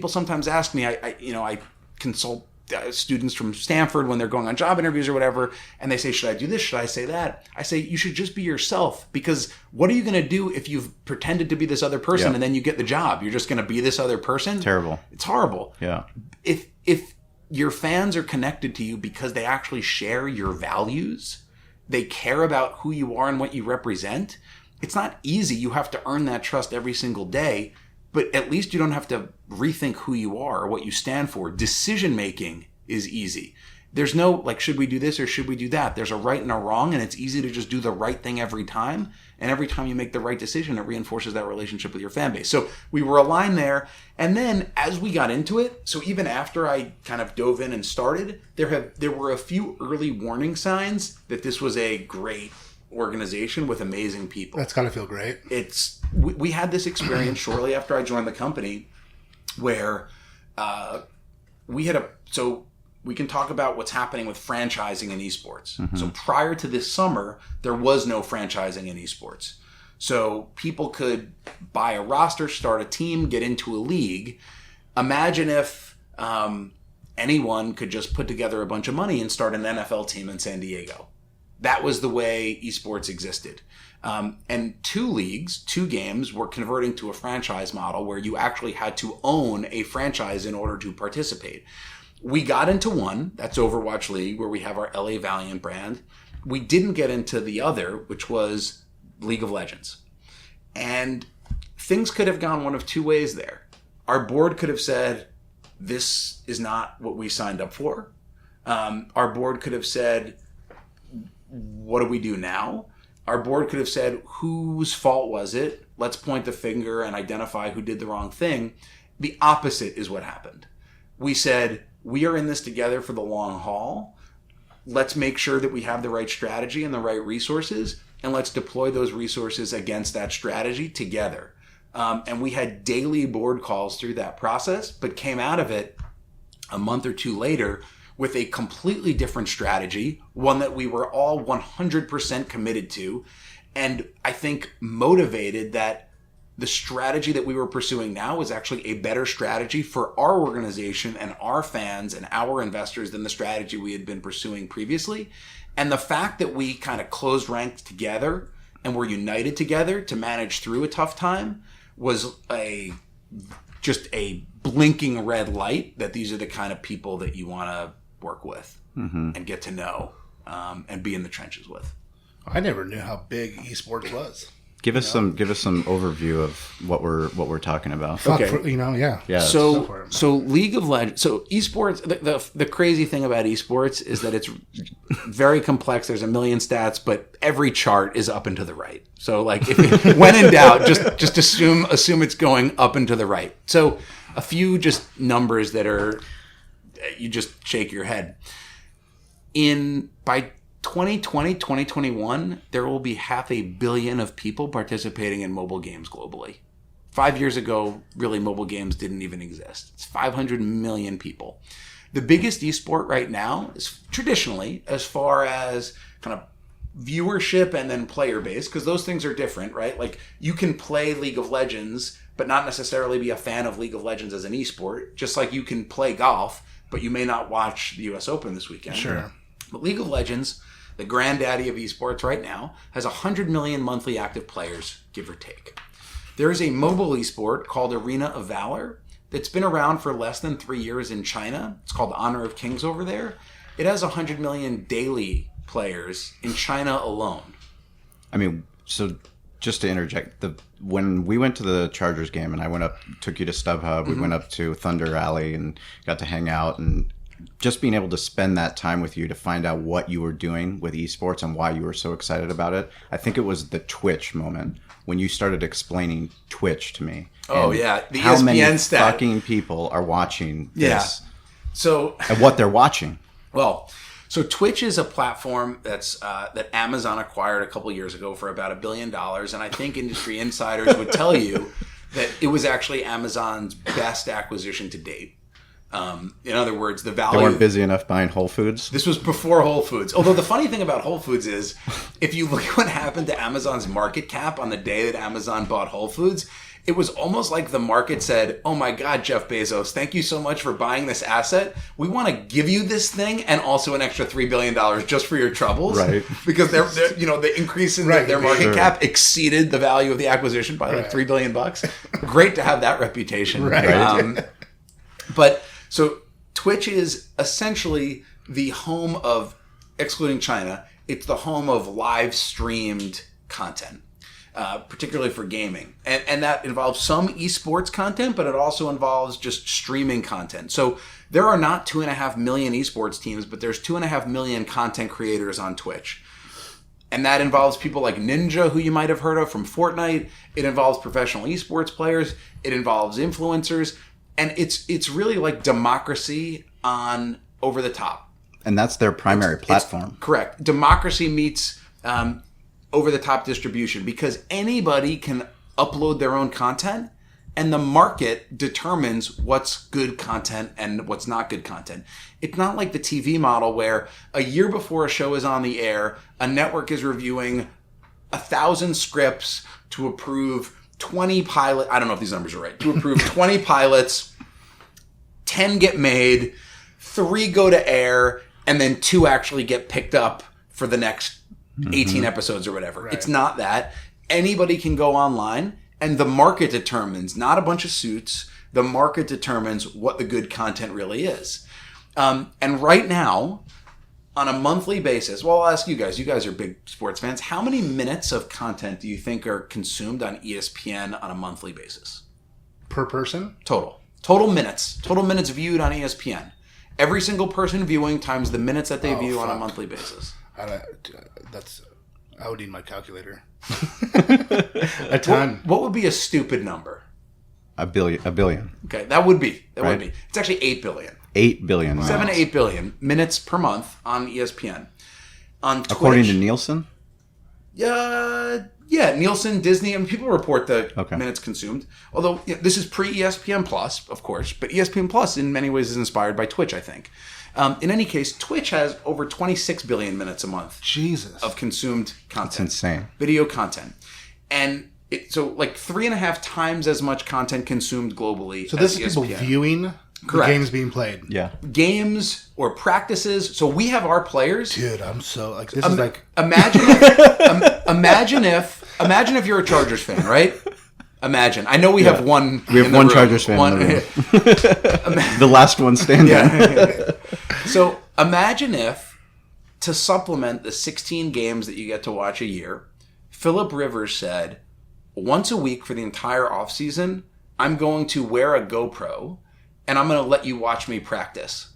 sometimes ask me, I consult students from Stanford when they're going on job interviews or whatever, and they say, should I do this? Should I say that? I say, you should just be yourself, because what are you going to do if you've pretended to be this other person and then you get the job? You're just going to be this other person? Terrible. It's horrible. Yeah. If your fans are connected to you because they actually share your values, they care about who you are and what you represent, it's not easy. You have to earn that trust every single day, but at least you don't have to rethink who you are or what you stand for. Decision making is easy. There's no, like, should we do this or should we do that? There's a right and a wrong, and it's easy to just do the right thing every time. And every time you make the right decision, it reinforces that relationship with your fan base. So we were aligned there. And then as we got into it, so even after I kind of dove in and started, there were a few early warning signs that this was a great organization with amazing people. That's gotta feel great. We had this experience shortly after I joined the company where we can talk about what's happening with franchising in esports. Mm-hmm. So prior to this summer, there was no franchising in esports. So people could buy a roster, start a team, get into a league. Imagine if anyone could just put together a bunch of money and start an NFL team in San Diego. That was the way esports existed. And two games were converting to a franchise model where you actually had to own a franchise in order to participate. We got into one, that's Overwatch League, where we have our LA Valiant brand. We didn't get into the other, which was League of Legends. And things could have gone one of two ways there. Our board could have said, this is not what we signed up for. Our board could have said, what do we do now? Our board could have said, whose fault was it? Let's point the finger and identify who did the wrong thing. The opposite is what happened. We said, we are in this together for the long haul. Let's make sure that we have the right strategy and the right resources, and let's deploy those resources against that strategy together. And we had daily board calls through that process, but came out of it a month or two later with a completely different strategy, one that we were all 100% committed to, and I think motivated that the strategy that we were pursuing now was actually a better strategy for our organization and our fans and our investors than the strategy we had been pursuing previously. And the fact that we kind of closed ranks together and were united together to manage through a tough time was just a blinking red light that these are the kind of people that you want to work with and get to know and be in the trenches with. I never knew how big esports was. Give us some overview of what we're talking about. Okay. Yeah. So League of Legends. So esports. The crazy thing about esports is that it's very complex. There's a million stats, but every chart is up and to the right. So like, when in doubt, just assume it's going up and to the right. So a few just numbers that are, you just shake your head. By 2020, 2021, there will be 500 million of people participating in mobile games globally. 5 years ago, really, mobile games didn't even exist. It's 500 million people. The biggest esport right now is traditionally, as far as kind of viewership and then player base, because those things are different, right? Like, you can play League of Legends, but not necessarily be a fan of League of Legends as an esport, just like you can play golf, but you may not watch the US Open this weekend. Sure. But League of Legends, the granddaddy of esports right now, has 100 million monthly active players, give or take. There is a mobile esport called Arena of Valor that's been around for less than 3 years in China. It's called Honor of Kings over there. It has 100 million daily players in China alone. I mean, so just to interject, when we went to the Chargers game and took you to StubHub, we went up to Thunder Alley and got to hang out, and just being able to spend that time with you to find out what you were doing with esports and why you were so excited about it. I think it was the Twitch moment when you started explaining Twitch to me. Oh, yeah. The how ESPN many stat. fucking people are watching this. So, and what they're watching. Well, so Twitch is a platform that Amazon acquired a couple years ago for about $1 billion. And I think industry insiders would tell you that it was actually Amazon's best acquisition to date. In other words, the value... They weren't busy enough buying Whole Foods? This was before Whole Foods. Although the funny thing about Whole Foods is, if you look at what happened to Amazon's market cap on the day that Amazon bought Whole Foods, it was almost like the market said, oh my God, Jeff Bezos, thank you so much for buying this asset. We want to give you this thing and also an extra $3 billion just for your troubles. Right. Because the increase in their market cap exceeded the value of the acquisition by like $3 billion. Great to have that reputation. Right. So Twitch is essentially the home of, excluding China, it's the home of live streamed content, particularly for gaming. And that involves some esports content, but it also involves just streaming content. So there are not 2.5 million esports teams, but there's 2.5 million content creators on Twitch. And that involves people like Ninja, who you might have heard of from Fortnite. It involves professional esports players. It involves influencers. And it's really like democracy on over the top. And that's their primary platform. Correct. Democracy meets over the top distribution, because anybody can upload their own content, and the market determines what's good content and what's not good content. It's not like the TV model where a year before a show is on the air, a network is reviewing 1,000 scripts to approve 20 pilots. I don't know if these numbers are right. To approve 20 pilots, 10 get made, 3 go to air, and then 2 actually get picked up for the next 18 episodes or whatever. Right. It's not that. Anybody can go online, and the market determines, not a bunch of suits, the market determines what the good content really is. And right now, on a monthly basis, well, I'll ask you guys. You guys are big sports fans. How many minutes of content do you think are consumed on ESPN on a monthly basis? Per person? Total minutes viewed on ESPN. Every single person viewing times the minutes that they view on a monthly basis. I would need my calculator. A ton. What would be a stupid number? A billion. Okay, that would be. Right. It's actually 8 billion. 8 billion. 7 to 8 billion minutes per month on ESPN. On Twitch, according to Nielsen? Yeah, Nielsen, Disney, and people report the minutes consumed. Although this is pre-ESPN Plus, of course, but ESPN Plus in many ways is inspired by Twitch, I think. In any case, Twitch has over 26 billion minutes a month of consumed content. That's insane. Video content. And so like 3.5 times as much content consumed globally. So this is ESPN. people viewing the games being played. Yeah. Games or practices. So we have our players. Dude, I'm so like this is like imagine if you're a Chargers fan, right? Imagine. I know we have one. We have one Chargers fan. The last one standing. Yeah. So imagine if, to supplement the 16 games that you get to watch a year, Phillip Rivers said, once a week for the entire offseason, I'm going to wear a GoPro and I'm going to let you watch me practice.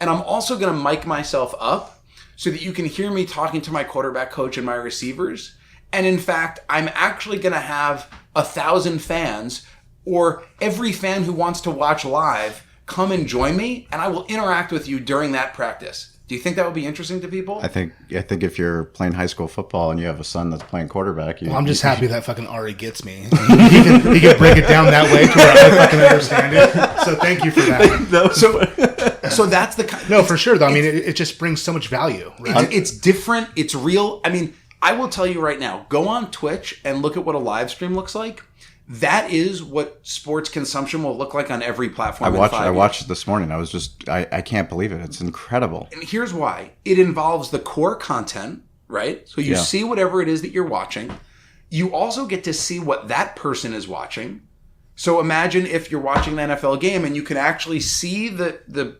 And I'm also going to mic myself up so that you can hear me talking to my quarterback coach and my receivers. And in fact, I'm actually going to have 1,000 fans, or every fan who wants to watch live, come and join me, and I will interact with you during that practice. Do you think that would be interesting to people? I think if you're playing high school football and you have a son that's playing quarterback, I'm just happy that fucking Ari gets me. He can break it down that way to where I fucking understand it. So thank you for that. So that's the kind. No, for sure though. I mean, it just brings so much value. Right? It's different. It's real. I mean, I will tell you right now. Go on Twitch and look at what a live stream looks like. That is what sports consumption will look like on every platform. I watched it this morning. I can't believe it. It's incredible. And here's why. It involves the core content, right? So you see whatever it is that you're watching. You also get to see what that person is watching. So imagine if you're watching an NFL game and you can actually see the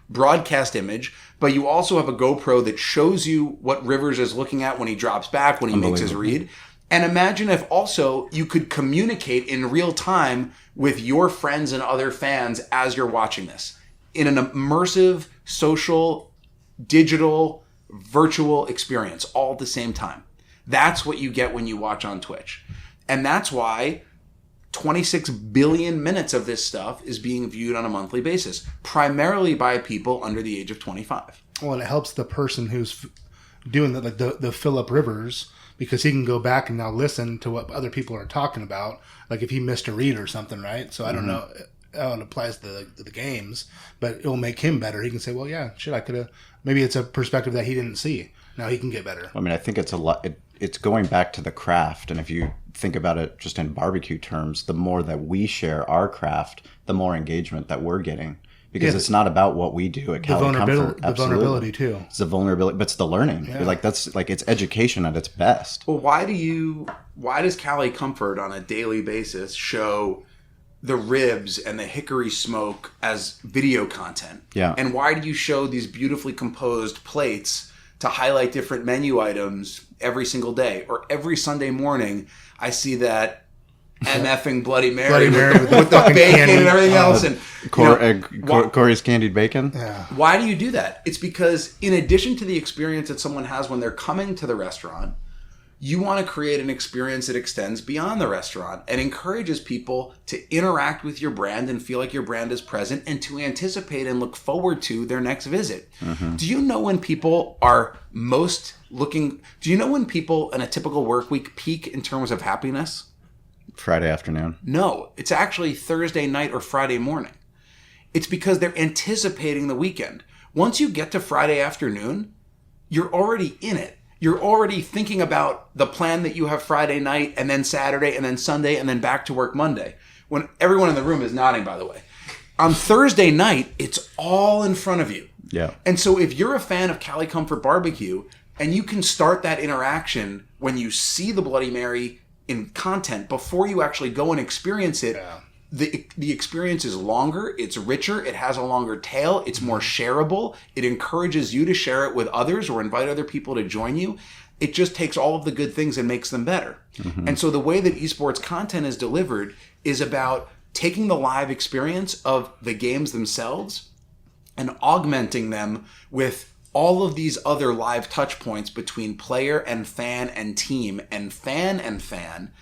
broadcast image, but you also have a GoPro that shows you what Rivers is looking at when he drops back, when he makes his read. And imagine if also you could communicate in real time with your friends and other fans as you're watching this in an immersive, social, digital, virtual experience all at the same time. That's what you get when you watch on Twitch. And that's why 26 billion minutes of this stuff is being viewed on a monthly basis, primarily by people under the age of 25. Well, and it helps the person who's doing the Phillip Rivers, because he can go back and now listen to what other people are talking about, like if he missed a read or something, right? So I don't know how it applies to the games, but it'll make him better. He can say, well, yeah, shit, I could have. Maybe it's a perspective that he didn't see. Now he can get better. I mean, I think it's a lot. It's going back to the craft, and if you think about it just in barbecue terms, the more that we share our craft, the more engagement that we're getting. Because it's not about what we do at Cali Comfort. The vulnerability too. It's the vulnerability, but it's the learning. Yeah. That's it's education at its best. Well, why does Cali Comfort on a daily basis show the ribs and the hickory smoke as video content? Yeah. And why do you show these beautifully composed plates to highlight different menu items every single day? Or every Sunday morning, I see that MFing Bloody Mary with the bacon candy, and everything else. And Corey's candied bacon. Yeah. Why do you do that? It's because in addition to the experience that someone has when they're coming to the restaurant, you want to create an experience that extends beyond the restaurant and encourages people to interact with your brand and feel like your brand is present and to anticipate and look forward to their next visit. Mm-hmm. Do you know when people are do you know when people in a typical work week peak in terms of happiness? Friday afternoon. No, it's actually Thursday night or Friday morning. It's because they're anticipating the weekend. Once you get to Friday afternoon, you're already in it. You're already thinking about the plan that you have Friday night and then Saturday and then Sunday and then back to work Monday. When everyone in the room is nodding, by the way. On Thursday night, it's all in front of you. Yeah. And so if you're a fan of Cali Comfort Barbecue and you can start that interaction when you see the Bloody Mary in content before you actually go and experience it, the experience is longer, it's richer, it has a longer tail, it's more shareable, it encourages you to share it with others or invite other people to join you. It just takes all of the good things and makes them better. Mm-hmm. And so the way that esports content is delivered is about taking the live experience of the games themselves and augmenting them with all of these other live touch points between player and fan and team and fan.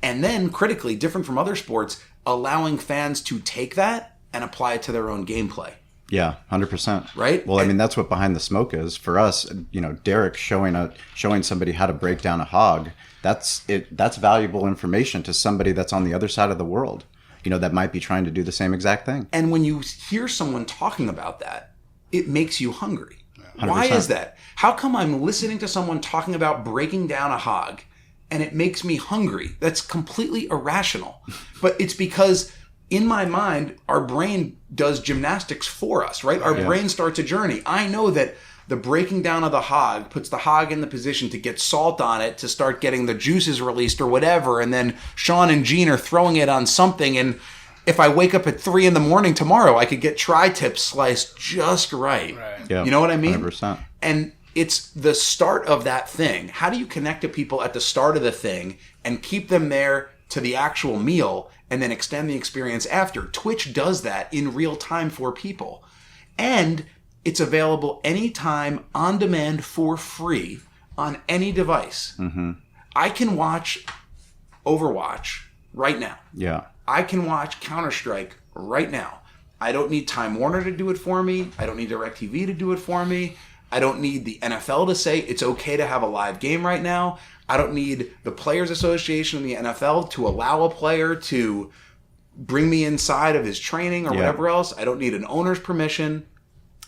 And then, critically, different from other sports, allowing fans to take that and apply it to their own gameplay. Yeah, 100%. Right? Well, I mean, that's what Behind the Smoke is for us. You know, Derek showing somebody how to break down a hog. That's valuable information to somebody that's on the other side of the world. You know, that might be trying to do the same exact thing. And when you hear someone talking about that, it makes you hungry. 100%. Why is that? How come I'm listening to someone talking about breaking down a hog and it makes me hungry? That's completely irrational. But it's because in my mind, our brain does gymnastics for us, right? Our brain starts a journey. I know that the breaking down of the hog puts the hog in the position to get salt on it, to start getting the juices released or whatever. And then Sean and Gene are throwing it on something. And if I wake up at 3 a.m. tomorrow, I could get tri-tips sliced just right. Yeah, you know what I mean? 100%. And it's the start of that thing. How do you connect to people at the start of the thing and keep them there to the actual meal and then extend the experience after? Twitch does that in real time for people. And it's available anytime, on demand, for free on any device. Mm-hmm. I can watch Overwatch right now. Yeah. I can watch Counter-Strike right now. I don't need Time Warner to do it for me. I don't need DirecTV to do it for me. I don't need the NFL to say it's okay to have a live game right now. I don't need the Players Association in the NFL to allow a player to bring me inside of his training or whatever else. I don't need an owner's permission.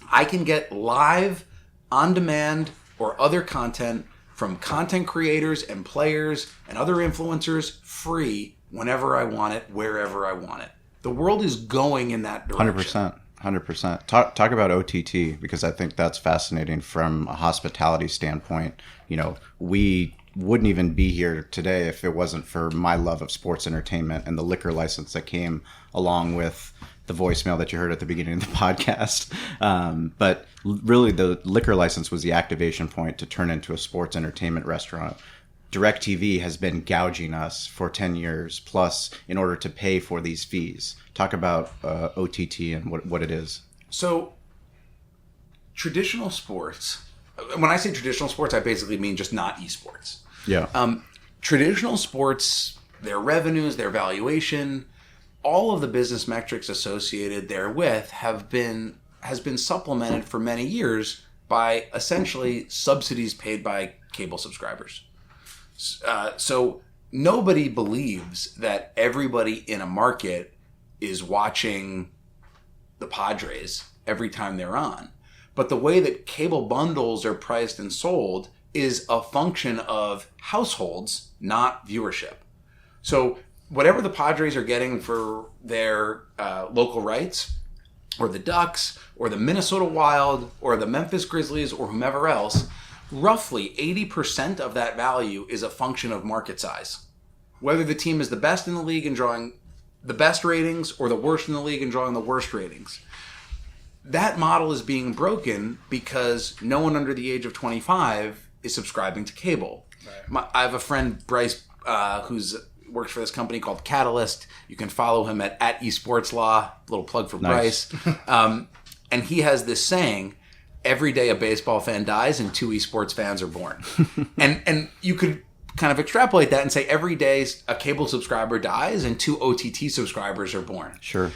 I can get live, on-demand, or other content from content creators and players and other influencers free whenever I want it, wherever I want it. The world is going in that direction. 100%. Talk about OTT, because I think that's fascinating from a hospitality standpoint. You know, we wouldn't even be here today if it wasn't for my love of sports entertainment and the liquor license that came along with the voicemail that you heard at the beginning of the podcast. But really, the liquor license was the activation point to turn into a sports entertainment restaurant. DirecTV has been gouging us for 10 years plus in order to pay for these fees. Talk about OTT and what it is. So, traditional sports, when I say traditional sports, I basically mean just not esports. Yeah. Traditional sports, their revenues, their valuation, all of the business metrics associated therewith has been supplemented for many years by essentially subsidies paid by cable subscribers. So nobody believes that everybody in a market is watching the Padres every time they're on. But the way that cable bundles are priced and sold is a function of households, not viewership. So whatever the Padres are getting for their local rights, or the Ducks, or the Minnesota Wild, or the Memphis Grizzlies, or whomever else, roughly 80% of that value is a function of market size. Whether the team is the best in the league and drawing the best ratings, or the worst in the league and drawing the worst ratings. That model is being broken because no one under the age of 25 is subscribing to cable. Right. I have a friend, Bryce, who's works for this company called Catalyst. You can follow him at eSportsLaw. Little plug for Nice. Bryce. And he has this saying: every day a baseball fan dies and 2 esports fans are born. and you could kind of extrapolate that and say every day a cable subscriber dies and 2 OTT subscribers are born. Sure.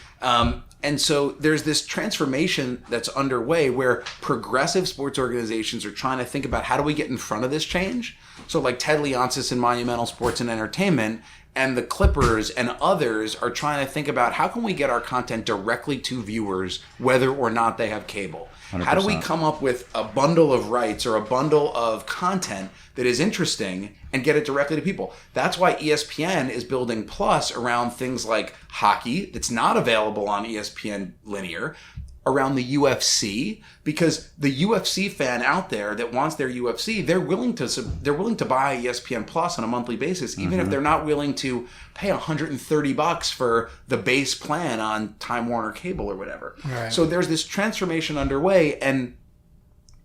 And so there's this transformation that's underway where progressive sports organizations are trying to think about how do we get in front of this change. So like Ted Leonsis in Monumental Sports and Entertainment and the Clippers and others are trying to think about how can we get our content directly to viewers whether or not they have cable. 100%. How do we come up with a bundle of rights or a bundle of content that is interesting and get it directly to people? That's why ESPN is building Plus around things like hockey that's not available on ESPN linear. around the UFC, because the UFC fan out there that wants their UFC, they're willing to buy ESPN Plus on a monthly basis, even if they're not willing to pay $130 for the base plan on Time Warner Cable or whatever. Right. So there's this transformation underway, and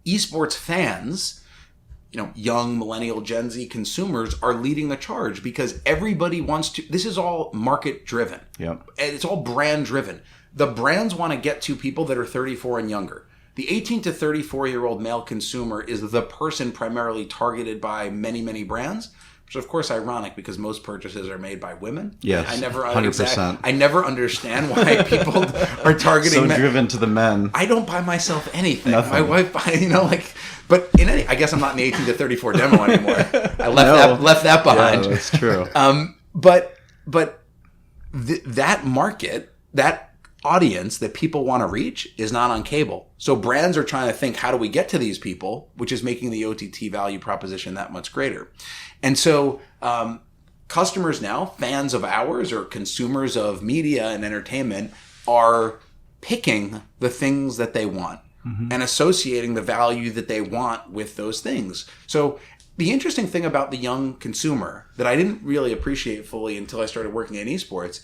esports fans, young millennial Gen Z consumers are leading the charge, because everybody wants to. This is all market driven. Yep. And it's all brand driven. The brands want to get to people that are 34 and younger. The 18 to 34-year-old male consumer is the person primarily targeted by many, many brands, which is, of course, ironic because most purchases are made by women. Yes, I never 100%. I never understand why people are targeting so men. driven to the men. I don't buy myself anything. Nothing. My wife buys, but I guess I'm not in the 18 to 34 demo anymore. I left that behind. Yeah, that's true. But that market, that audience that people want to reach is not on cable. So brands are trying to think, how do we get to these people, which is making the OTT value proposition that much greater. And so customers now, fans of ours or consumers of media and entertainment, are picking the things that they want and associating the value that they want with those things. So the interesting thing about the young consumer that I didn't really appreciate fully until I started working in esports,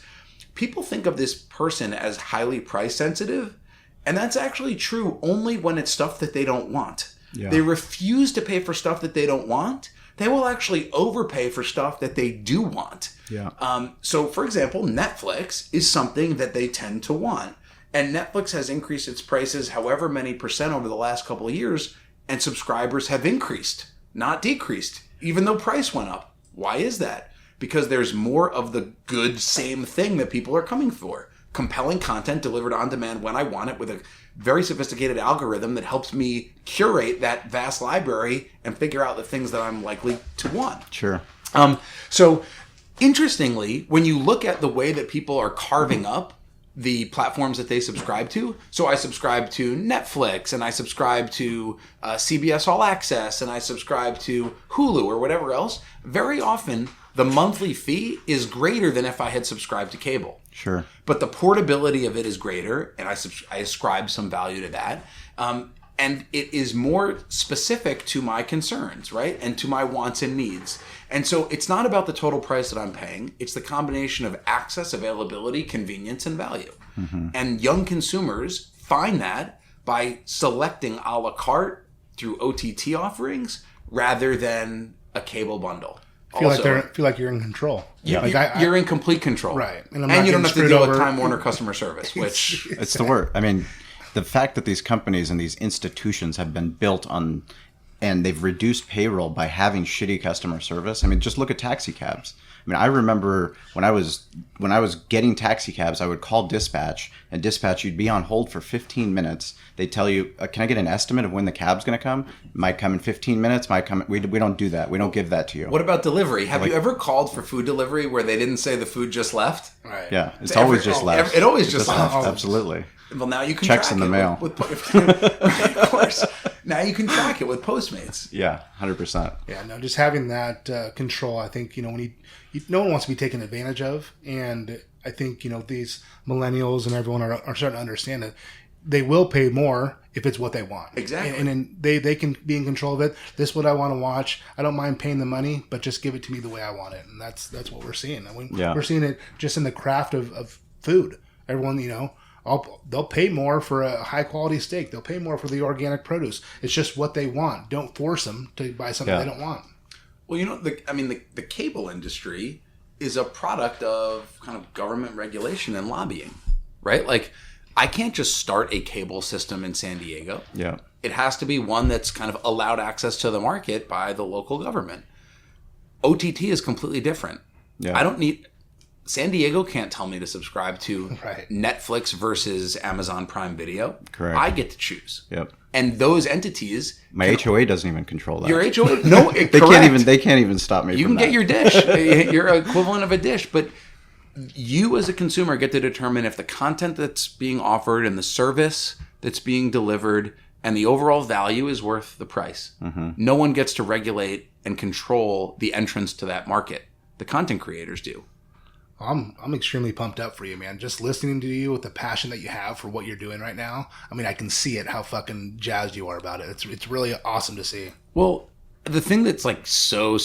people think of this person as highly price sensitive, and that's actually true only when it's stuff that they don't want. Yeah. They refuse to pay for stuff that they don't want. They will actually overpay for stuff that they do want. Yeah. So, for example, Netflix is something that they tend to want. And Netflix has increased its prices however many percent over the last couple of years, and subscribers have increased, not decreased, even though price went up. Why is that? Because there's more of the good same thing that people are coming for. Compelling content delivered on demand when I want it, with a very sophisticated algorithm that helps me curate that vast library and figure out the things that I'm likely to want. Sure. So interestingly, when you look at the way that people are carving up the platforms that they subscribe to, so I subscribe to Netflix, and I subscribe to CBS All Access, and I subscribe to Hulu or whatever else, very often the monthly fee is greater than if I had subscribed to cable. Sure. But the portability of it is greater, and I ascribe some value to that. And it is more specific to my concerns, right? And to my wants and needs. And so it's not about the total price that I'm paying. It's the combination of access, availability, convenience, and value. And young consumers find that by selecting a la carte through OTT offerings rather than a cable bundle. Feel like you're in control. Yeah, you're in complete control, right? And you don't have to deal with Time Warner customer service, which it's the word. I mean, the fact that these companies and these institutions have been built on, and they've reduced payroll by having shitty customer service. I mean, just look at taxi cabs. I mean, I remember when I was getting taxi cabs, I would call dispatch, and dispatch, you'd be on hold for 15 minutes. They'd tell you, "Can I get an estimate of when the cab's going to come? Might come in 15 minutes. Might come." We don't do that. We don't give that to you. What about delivery? Have you ever called for food delivery where they didn't say the food just left? Right. Yeah, it's always just left. It always just left. Absolutely. Well, now you can checks track in the mail. Right, of course. Now you can track it with Postmates. Yeah, 100%. Yeah, no, just having that control. I think when no one wants to be taken advantage of, and I think these millennials and everyone are starting to understand that they will pay more if it's what they want. Exactly. And then they can be in control of it. This is what I want to watch. I don't mind paying the money, but just give it to me the way I want it. And that's what we're seeing. I mean, we're seeing it just in the craft of food. Everyone, they'll pay more for a high quality steak. They'll pay more for the organic produce. It's just what they want. Don't force them to buy something they don't want. Well, the cable industry is a product of kind of government regulation and lobbying, right? Like, I can't just start a cable system in San Diego. Yeah. It has to be one that's kind of allowed access to the market by the local government. OTT is completely different. Yeah. San Diego can't tell me to subscribe to Right. Netflix versus Amazon Prime Video. Correct. I get to choose. Yep. And those entities, my HOA doesn't even control that. your HOA, no, they correct. can't even stop me. You from can that. get your dish. You're equivalent of a dish, but you as a consumer get to determine if the content that's being offered and the service that's being delivered and the overall value is worth the price. No one gets to regulate and control the entrance to that market. The content creators do. I'm extremely pumped up for you, man. Just listening to you with the passion that you have for what you're doing right now. I mean, I can see it, how fucking jazzed you are about it. It's really awesome to see. Well, the thing that's like so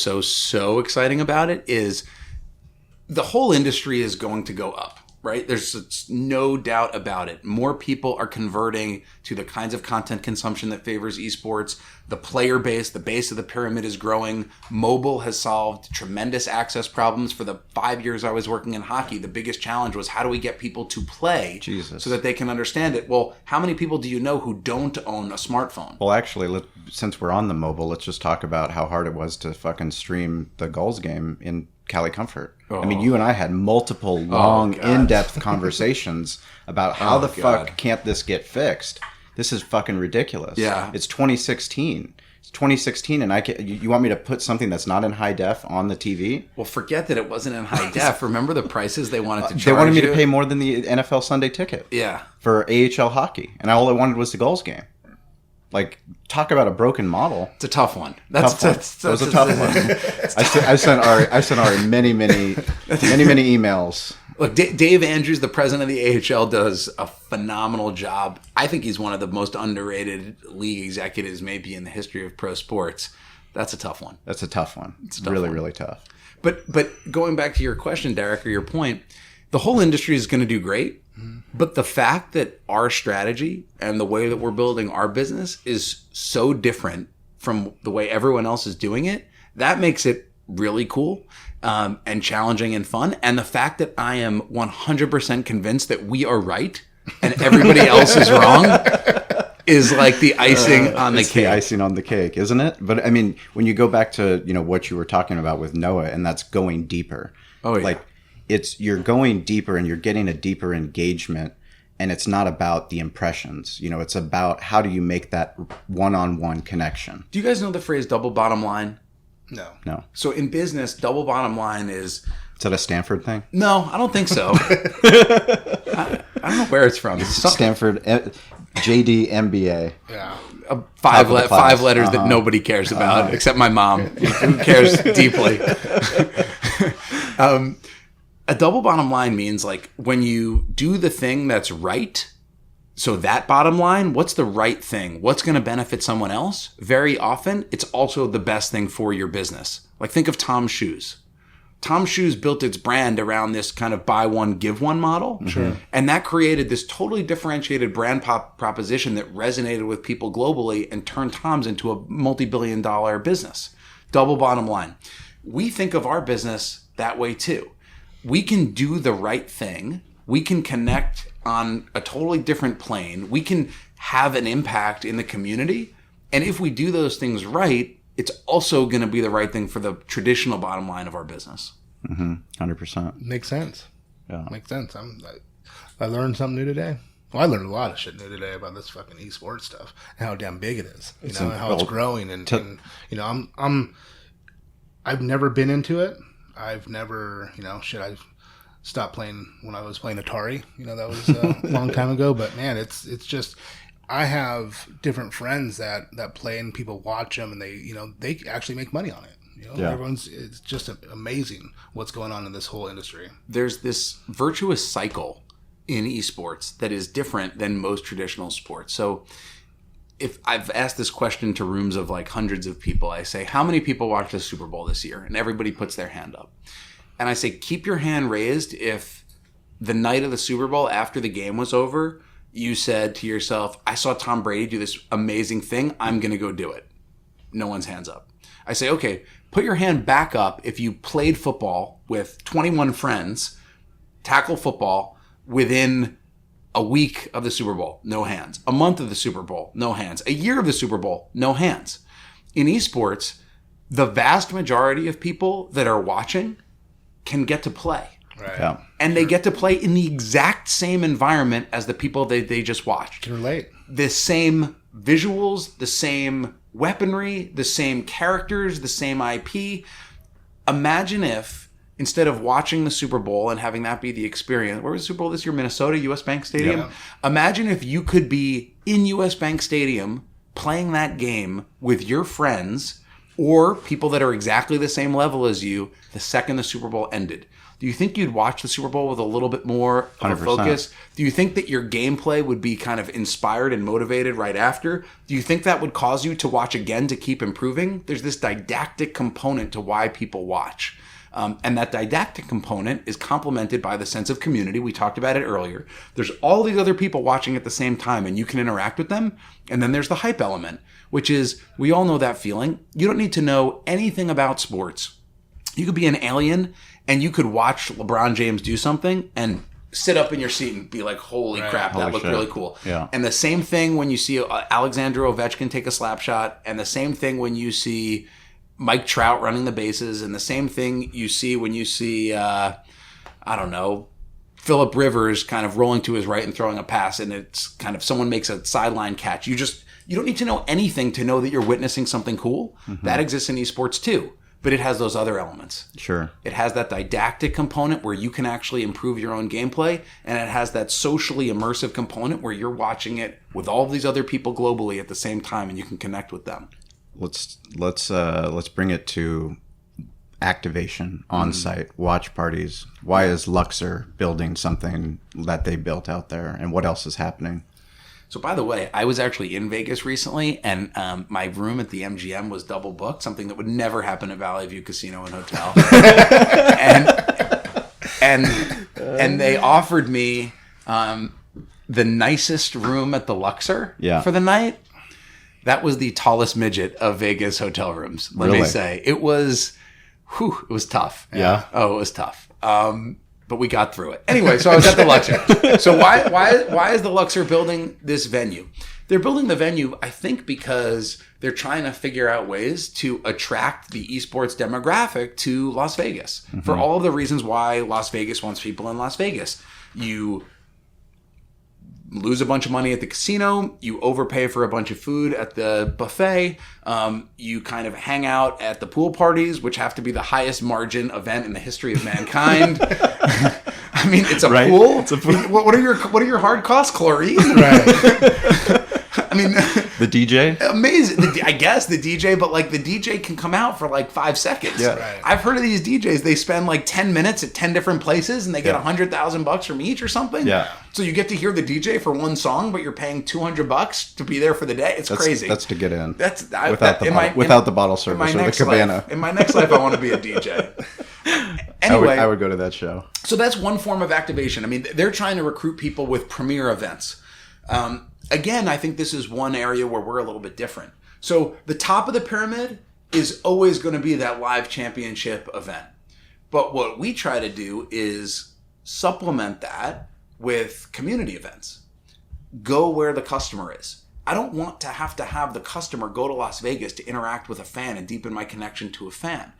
exciting about it is the whole industry is going to go up, right? There's no doubt about it. More people are converting to the kinds of content consumption that favors esports. The player base, the base of the pyramid is growing. Mobile has solved tremendous access problems. For the 5 years I was working in hockey, the biggest challenge was how do we get people to play so that they can understand it? Well, how many people do you know who don't own a smartphone? Well, actually, since we're on the mobile, let's just talk about how hard it was to fucking stream the Gulls game in Cali Comfort. I mean, you and I had multiple long, in-depth conversations about how the fuck can't this get fixed? This is fucking ridiculous. Yeah. It's 2016. It's 2016, and you want me to put something that's not in high def on the TV? Well, forget that it wasn't in high def. Remember the prices they wanted to charge They wanted me you? to pay more than the NFL Sunday ticket. Yeah. For AHL hockey, and all I wanted was the Gulls game. Like, talk about a broken model. It's a tough one. That was a tough one. I sent our many emails. Look, Dave Andrews, the president of the AHL, does a phenomenal job. I think he's one of the most underrated league executives maybe in the history of pro sports. That's a tough one. That's a tough one. It's a tough really, one. really tough. But going back to your question, Derek, or your point, the whole industry is going to do great. But the fact that our strategy and the way that we're building our business is so different from the way everyone else is doing it, that makes it really cool and challenging and fun. And the fact that I am 100% convinced that we are right and everybody else is wrong is like the icing on the cake. The icing on the cake, isn't it? But I mean, when you go back to what you were talking about with Noah, and that's going deeper. Oh yeah. Like, you're going deeper and you're getting a deeper engagement, and it's not about the impressions. It's about how do you make that one-on-one connection. Do you guys know the phrase double bottom line? No. So in business, double bottom line is... Is that a Stanford thing? No, I don't think so. I don't know where it's from. Stanford JD MBA. Yeah. Five letters that nobody cares about except my mom, who cares deeply. A double bottom line means like when you do the thing that's right. So that bottom line, what's the right thing? What's going to benefit someone else? Very often, it's also the best thing for your business. Like think of Tom's Shoes. Tom's Shoes built its brand around this kind of buy one, give one model. Sure. And that created this totally differentiated brand proposition that resonated with people globally and turned Tom's into a multi-billion-dollar business. Double bottom line. We think of our business that way too. We can do the right thing. We can connect on a totally different plane. We can have an impact in the community. And if we do those things right, it's also going to be the right thing for the traditional bottom line of our business. 100%. Makes sense. Yeah. Makes sense. I learned something new today. Well, I learned a lot of shit new today about this fucking esports stuff and how damn big it is. And how it's growing. And I've never been into it. I've never, I've stopped playing when I was playing Atari. That was a long time ago. But man, it's just, I have different friends that play and people watch them and they actually make money on it. It's just amazing what's going on in this whole industry. There's this virtuous cycle in esports that is different than most traditional sports. So if I've asked this question to rooms of like hundreds of people, I say, how many people watched the Super Bowl this year? And everybody puts their hand up. And I say, keep your hand raised if the night of the Super Bowl after the game was over, you said to yourself, I saw Tom Brady do this amazing thing. I'm going to go do it. No one's hands up. I say, okay, put your hand back up if you played football with 21 friends, tackle football within a week of the Super Bowl, no hands. A month of the Super Bowl, no hands. A year of the Super Bowl, no hands. In esports, the vast majority of people that are watching can get to play. Right. Yeah. And they get to play in the exact same environment as the people they just watched. Can relate. The same visuals, the same weaponry, the same characters, the same IP. Imagine if, instead of watching the Super Bowl and having that be the experience, where was the Super Bowl this year? Minnesota, US Bank Stadium? Yeah. Imagine if you could be in US Bank Stadium playing that game with your friends or people that are exactly the same level as you the second the Super Bowl ended? Do you think you'd watch the Super Bowl with a little bit more of a 100%. focus? Do you think that your gameplay would be kind of inspired and motivated right after? Do you think that would cause you to watch again to keep improving? There's this didactic component to why people watch. And that didactic component is complemented by the sense of community. We talked about it earlier. There's all these other people watching at the same time, and you can interact with them. And then there's the hype element, which is, we all know that feeling. You don't need to know anything about sports. You could be an alien, and you could watch LeBron James do something and sit up in your seat and be like, holy crap, that looked really cool. Yeah. And the same thing when you see Alexander Ovechkin take a slap shot, and the same thing when you see Mike Trout running the bases, and the same thing you see when you see, Phillip Rivers kind of rolling to his right and throwing a pass, and it's kind of someone makes a sideline catch. You don't need to know anything to know that you're witnessing something cool. Mm-hmm. That exists in esports too, but it has those other elements. Sure. It has that didactic component where you can actually improve your own gameplay, and it has that socially immersive component where you're watching it with all of these other people globally at the same time, and you can connect with them. Let's bring it to activation on site, watch parties. Why is Luxor building something that they built out there, and what else is happening? So, by the way, I was actually in Vegas recently, and my room at the MGM was double booked, something that would never happen at Valley View Casino and Hotel. and they offered me the nicest room at the Luxor for the night. That was the tallest midget of Vegas hotel rooms. Let me say, it was tough. Yeah. Oh, it was tough. But we got through it. Anyway, so I was at the Luxor. So why is the Luxor building this venue? They're building the venue, I think, because they're trying to figure out ways to attract the esports demographic to Las Vegas. Mm-hmm. For all of the reasons why Las Vegas wants people in Las Vegas. You lose a bunch of money at the casino, you overpay for a bunch of food at the buffet, you kind of hang out at the pool parties, which have to be the highest margin event in the history of mankind. I mean, it's a pool. It's a pool. What are your hard costs? Chlorine? Right. I mean, the DJ? Amazing. I guess the DJ, but like the DJ can come out for like 5 seconds. Yeah. Right. I've heard of these DJs. They spend like 10 minutes at 10 different places and they get $100,000 from each or something. Yeah. So you get to hear the DJ for one song, but you're paying $200 to be there for the day. It's crazy. That's to get in. Without the bottle service or the cabana. In my next life, I want to be a DJ. Anyway, I would go to that show. So that's one form of activation. I mean, they're trying to recruit people with premier events. Again, I think this is one area where we're a little bit different. So the top of the pyramid is always going to be that live championship event. But what we try to do is supplement that with community events. Go where the customer is. I don't want to have the customer go to Las Vegas to interact with a fan and deepen my connection to a fan.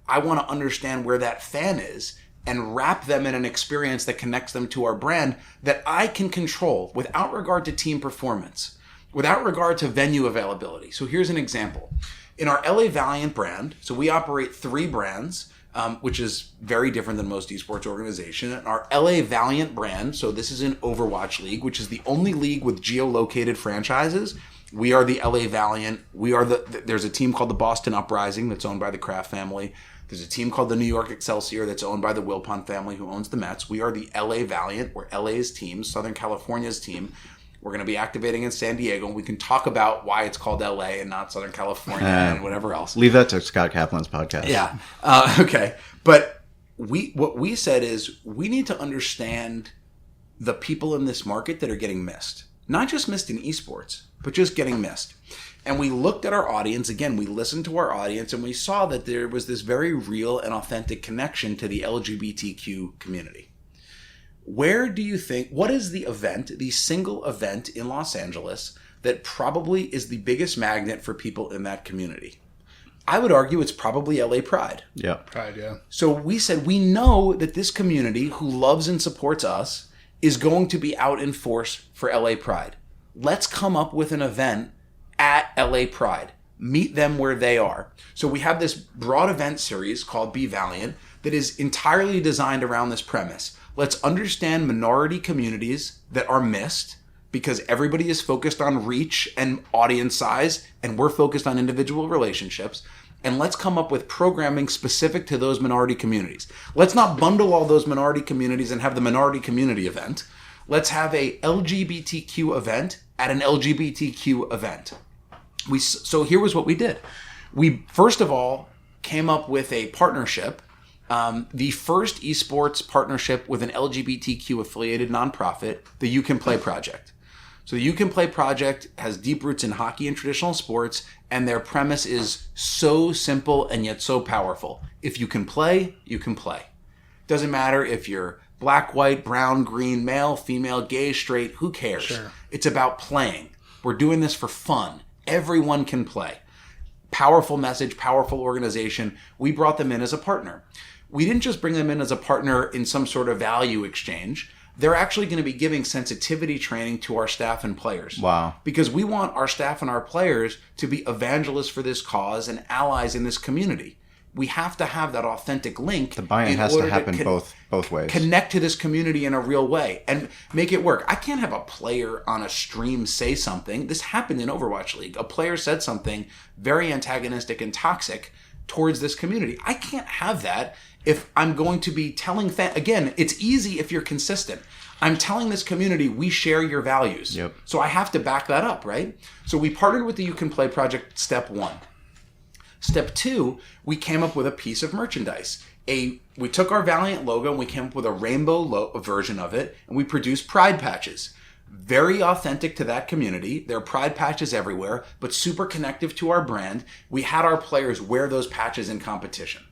I want to understand where that fan is and wrap them in an experience that connects them to our brand that I can control without regard to team performance, without regard to venue availability. So here's an example. In our LA Valiant brand, so we operate 3 brands, which is very different than most esports organization. Our LA Valiant brand, so this is an Overwatch league, which is the only league with geolocated franchises. We are the LA Valiant. There's a team called the Boston Uprising that's owned by the Kraft family. There's a team called the New York Excelsior that's owned by the Wilpon family who owns the Mets. We are the LA Valiant. We're LA's team, Southern California's team. We're going to be activating in San Diego. We can talk about why it's called LA and not Southern California and whatever else. Leave that to Scott Kaplan's podcast. Yeah. Okay. But what we said is we need to understand the people in this market that are getting missed. Not just missed in esports, but just getting missed. And we looked at our audience. Again, we listened to our audience and we saw that there was this very real and authentic connection to the LGBTQ community. Where do you think, what is the event, the single event in Los Angeles that probably is the biggest magnet for people in that community? I would argue it's probably LA Pride. Yeah. Pride, yeah. So we said, we know that this community who loves and supports us is going to be out in force for LA Pride. Let's come up with an event at LA Pride. Meet them where they are. So we have this broad event series called Be Valiant that is entirely designed around this premise. Let's understand minority communities that are missed because everybody is focused on reach and audience size, and we're focused on individual relationships. and let's come up with programming specific to those minority communities. Let's not bundle all those minority communities and have the minority community event. Let's have a LGBTQ event at an LGBTQ event. So here was what we did. We, first of all, came up with a partnership, the first esports partnership with an LGBTQ affiliated nonprofit, the You Can Play Project. So the You Can Play Project has deep roots in hockey and traditional sports, and their premise is so simple and yet so powerful. If you can play, you can play. Doesn't matter if you're black, white, brown, green, male, female, gay, straight, who cares? Sure. It's about playing. We're doing this for fun. Everyone can play. Powerful message, powerful organization. We brought them in as a partner. We didn't just bring them in as a partner in some sort of value exchange. They're actually going to be giving sensitivity training to our staff and players. Wow. Because we want our staff and our players to be evangelists for this cause and allies in this community. We have to have that authentic link. The buy-in has to happen both ways. Connect to this community in a real way and make it work. I can't have a player on a stream say something. This happened in Overwatch League. A player said something very antagonistic and toxic towards this community. I can't have that if I'm going to be telling fans. Again, it's easy if you're consistent. I'm telling this community, we share your values. Yep. So I have to back that up, right? So we partnered with the You Can Play Project, step one. Step two, we came up with a piece of merchandise. We took our Valiant logo and we came up with a rainbow version of it, and we produced pride patches. Very authentic to that community. There are pride patches everywhere, but super connective to our brand. We had our players wear those patches in competition.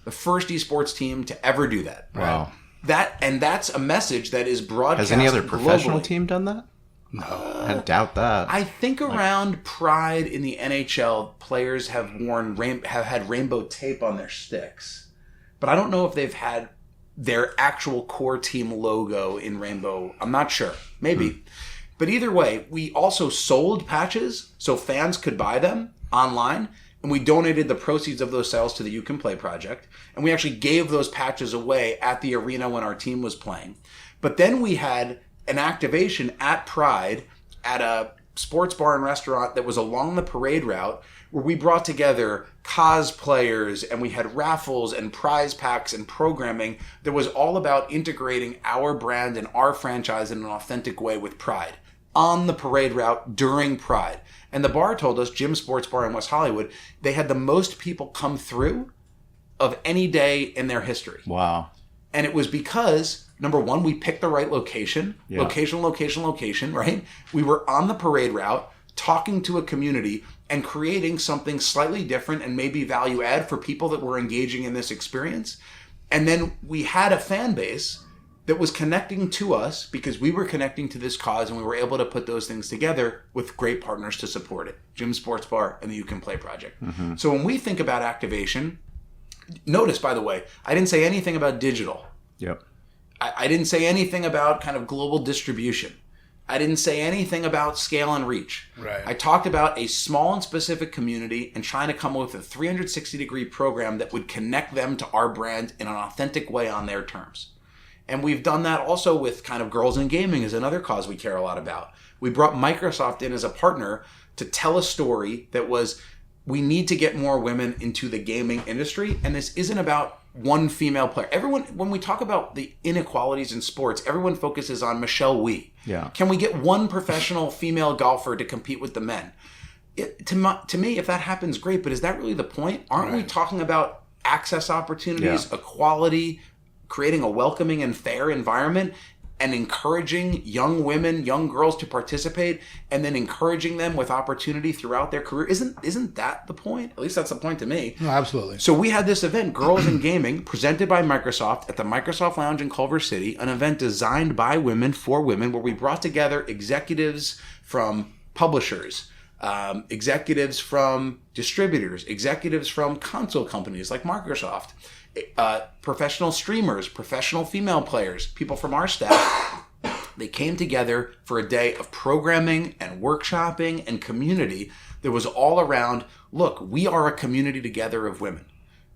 The first esports team to ever do that. Wow. That's a message that is broadcast. Has any other professional globally. Team done that? No. I doubt that. I think around Pride in the NHL, players have had rainbow tape on their sticks. But I don't know if they've had their actual core team logo in rainbow. I'm not sure. Maybe. But either way, we also sold patches so fans could buy them online. And we donated the proceeds of those sales to the You Can Play Project. And we actually gave those patches away at the arena when our team was playing. But then we had an activation at Pride at a sports bar and restaurant that was along the parade route where we brought together cosplayers and we had raffles and prize packs and programming that was all about integrating our brand and our franchise in an authentic way with Pride on the parade route during Pride. And the bar told us, Jim Sports Bar in West Hollywood, they had the most people come through of any day in their history. Wow. And it was because, number one, we picked the right location. Yeah. Location, right? We were on the parade route, talking to a community and creating something slightly different and maybe value add for people that were engaging in this experience. And then we had a fan base that was connecting to us because we were connecting to this cause, and we were able to put those things together with great partners to support it. Jim Sports Bar and the You Can Play Project. Mm-hmm. So when we think about activation, notice, by the way, I didn't say anything about digital. Yep. I didn't say anything about kind of global distribution. I didn't say anything about scale and reach. Right. I talked about a small and specific community and trying to come up with a 360-degree program that would connect them to our brand in an authentic way on their terms. And we've done that also with kind of girls in gaming is another cause we care a lot about. We brought Microsoft in as a partner to tell a story that was, we need to get more women into the gaming industry. And this isn't about one female player. Everyone, when we talk about the inequalities in sports, everyone focuses on Michelle Wee. Yeah. Can we get one professional female golfer to compete with the men? To me, if that happens, great. But is that really the point? Aren't we talking about access opportunities, equality, creating a welcoming and fair environment, and encouraging young women, young girls to participate, and then encouraging them with opportunity throughout their career? Isn't that the point? At least that's the point to me. No, absolutely. So we had this event, Girls in Gaming, presented by Microsoft at the Microsoft Lounge in Culver City, an event designed by women for women, where we brought together executives from publishers, executives from distributors, executives from console companies like Microsoft, professional streamers, professional female players, people from our staff. They came together for a day of programming and workshopping and community that was all around, look, we are a community together of women.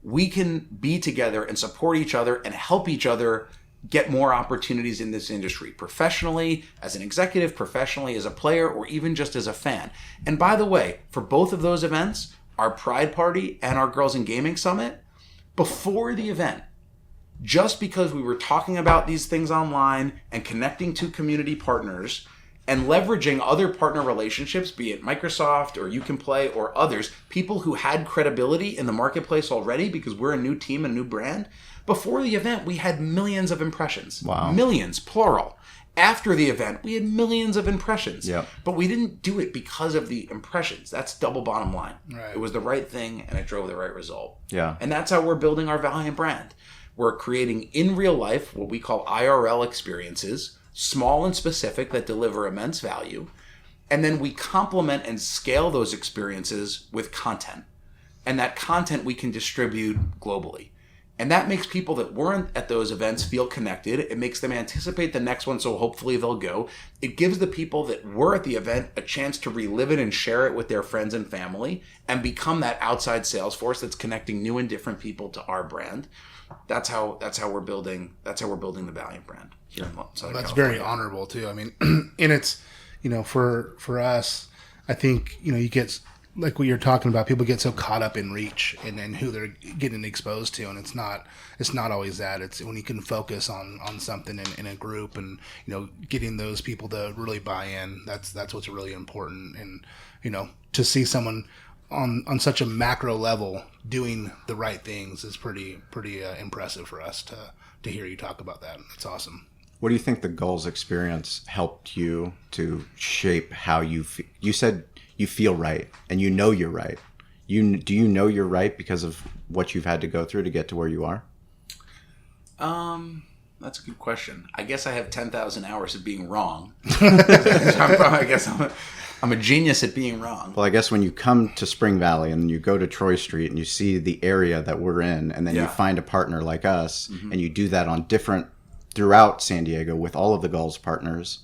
We can be together and support each other and help each other get more opportunities in this industry, professionally, as an executive, professionally as a player, or even just as a fan. And by the way, for both of those events, our Pride Party and our Girls in Gaming Summit before the event. Just because we were talking about these things online and connecting to community partners and leveraging other partner relationships, be it Microsoft or You Can Play or others, people who had credibility in the marketplace already because we're a new team, a new brand. Before the event, we had millions of impressions. Wow. Millions, plural. After the event, we had millions of impressions. Yep. But we didn't do it because of the impressions. That's double bottom line. Right. It was the right thing, and it drove the right result. Yeah. And that's how we're building our Valiant brand. We're creating in real life what we call IRL experiences, small and specific, that deliver immense value. And then we complement and scale those experiences with content. And that content we can distribute globally. And that makes people that weren't at those events feel connected. It makes them anticipate the next one, so hopefully they'll go. It gives the people that were at the event a chance to relive it and share it with their friends and family and become that outside sales force that's connecting new and different people to our brand. That's how we're building the Valiant brand here in Southern That's California. very honorable too. I mean, and it's, for us, I think, you get, like what you're talking about, people get so caught up in reach and who they're getting exposed to, and it's not always that. It's when you can focus on something in a group and, getting those people to really buy in. That's what's really important. And, to see someone on such a macro level doing the right things is pretty impressive for us to hear you talk about that. That's awesome. What do you think the goals experience helped you to shape how you feel? You said you feel right and you're right. Do you know you're right because of what you've had to go through to get to where you are? That's a good question. I guess I have 10,000 hours of being wrong. I guess I'm a genius at being wrong. Well, I guess when you come to Spring Valley and you go to Troy Street and you see the area that we're in, and then you find a partner like us, and you do that throughout San Diego with all of the Gulls partners.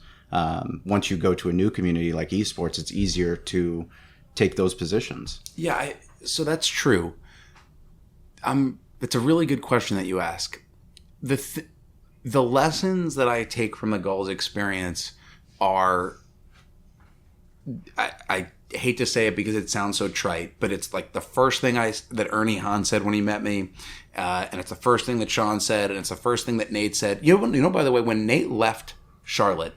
Once you go to a new community like esports, it's easier to take those positions. Yeah, so that's true. It's a really good question that you ask. The lessons that I take from the Gulls experience are, I hate to say it because it sounds so trite, but it's like the first thing that Ernie Hahn said when he met me, and it's the first thing that Sean said, and it's the first thing that Nate said. By the way, when Nate left Charlotte,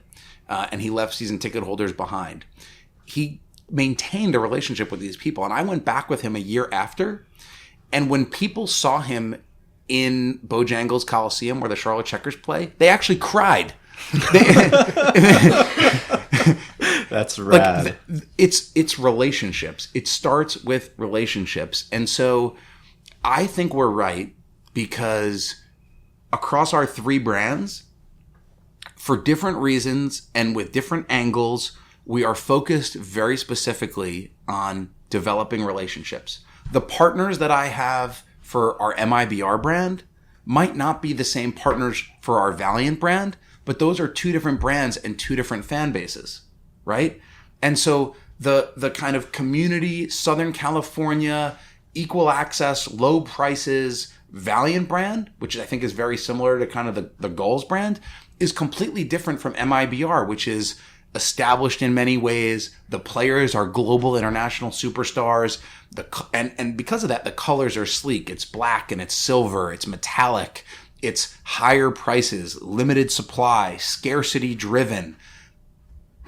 and he left season ticket holders behind, he maintained a relationship with these people. And I went back with him a year after, and when people saw him in Bojangles Coliseum where the Charlotte Checkers play, they actually cried. That's rad. It's relationships. It starts with relationships. And so I think we're right because across our three brands, for different reasons and with different angles, we are focused very specifically on developing relationships. The partners that I have for our MIBR brand might not be the same partners for our Valiant brand, but those are two different brands and two different fan bases, right? And so the kind of community, Southern California, equal access, low prices, Valiant brand, which I think is very similar to kind of the Gulls brand, is completely different from MIBR, which is established in many ways. The players are global international superstars. And because of that, the colors are sleek. It's black and it's silver. It's metallic. It's higher prices, limited supply, scarcity driven.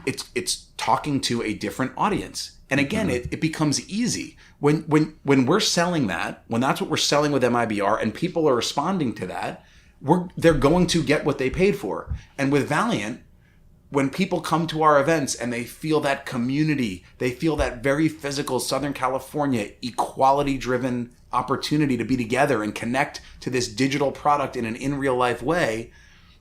It's talking to a different audience. And again, it becomes easy. When we're selling that, when that's what we're selling with MIBR and people are responding to that, they're going to get what they paid for. And with Valiant, when people come to our events and they feel that community, they feel that very physical Southern California equality-driven opportunity to be together and connect to this digital product in an in real life way,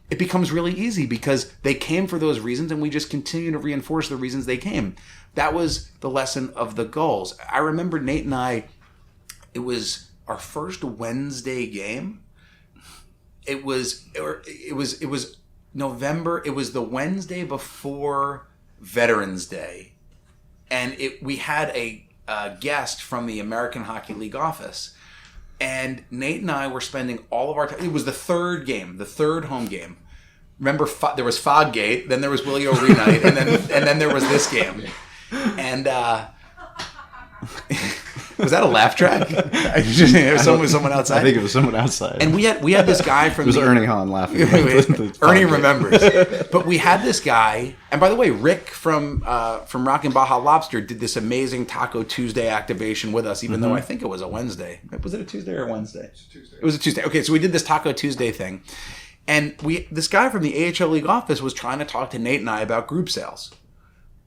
it becomes really easy because they came for those reasons and we just continue to reinforce the reasons they came. That was the lesson of the Gulls. I remember Nate and I, it was our first Wednesday game. It was November. It was the Wednesday before Veterans Day. And we had a guest from the American Hockey League office. And Nate and I were spending all of our time. It was the third game, the third home game. Remember, there was Foggate, then there was Willie O'Ree night, and then there was this game. And Was that a laugh track? Someone outside. I think it was someone outside. And we had this guy from. It was Ernie Hahn laughing. Ernie remembers. But we had this guy, and by the way, Rick from Rockin' Baja Lobster did this amazing Taco Tuesday activation with us, even though I think it was a Wednesday. Was it a Tuesday or a Wednesday? It's a Tuesday. It was a Tuesday. Okay, so we did this Taco Tuesday thing, and this guy from the AHL League office was trying to talk to Nate and I about group sales,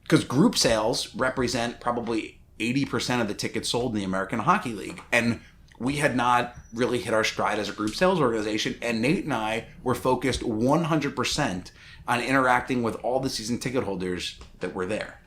because group sales represent probably 80% of the tickets sold in the American Hockey League. And we had not really hit our stride as a group sales organization. And Nate and I were focused 100% on interacting with all the season ticket holders that were there.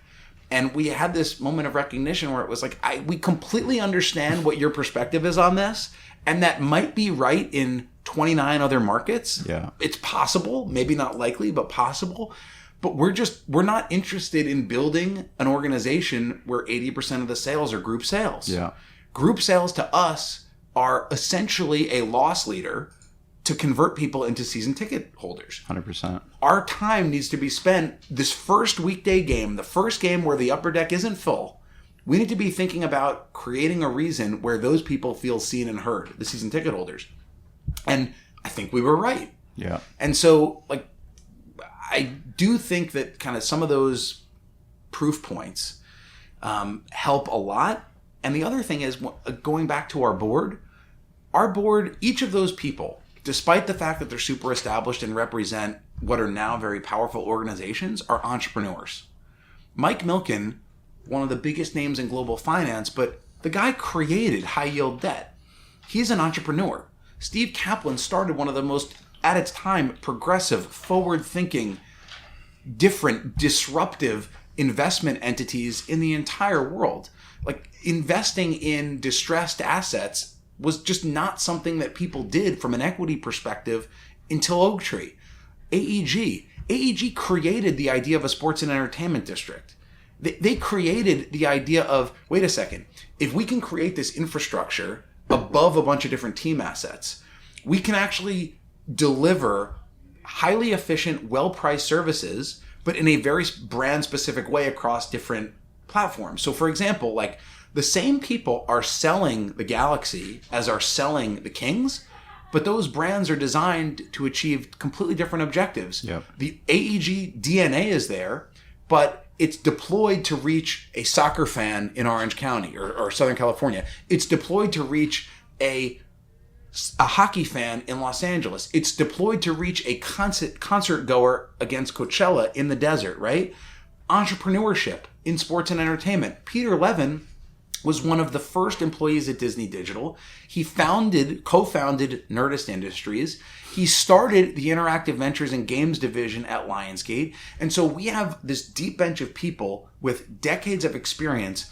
And we had this moment of recognition where it was like, we completely understand what your perspective is on this. And that might be right in 29 other markets. Yeah. It's possible, maybe not likely, but possible. But we're not interested in building an organization where 80% of the sales are group sales. Yeah. Group sales to us are essentially a loss leader to convert people into season ticket holders. 100%. Our time needs to be spent this first weekday game, the first game where the upper deck isn't full. We need to be thinking about creating a reason where those people feel seen and heard, the season ticket holders. And I think we were right. Yeah. And so, like, I do think that kind of some of those proof points help a lot. And the other thing is, going back to our board, each of those people, despite the fact that they're super established and represent what are now very powerful organizations, are entrepreneurs. Mike Milken, one of the biggest names in global finance, but the guy created high yield debt. He's an entrepreneur. Steve Kaplan started one of the most, at its time, progressive, forward-thinking, different, disruptive investment entities in the entire world. Like, investing in distressed assets was just not something that people did from an equity perspective until Oaktree. AEG created the idea of a sports and entertainment district. They created the idea of, wait a second, if we can create this infrastructure above a bunch of different team assets, we can actually deliver highly efficient, well-priced services, but in a very brand-specific way across different platforms. So, for example, like, the same people are selling the Galaxy as are selling the Kings, but those brands are designed to achieve completely different objectives. Yep. The AEG DNA is there, but it's deployed to reach a soccer fan in Orange County or Southern California. It's deployed to reach a hockey fan in Los Angeles. It's deployed to reach a concert goer against Coachella in the desert, right? Entrepreneurship in sports and entertainment. Peter Levin was one of the first employees at Disney Digital. He co-founded Nerdist Industries. He started the Interactive Ventures and Games division at Lionsgate. And so we have this deep bench of people with decades of experience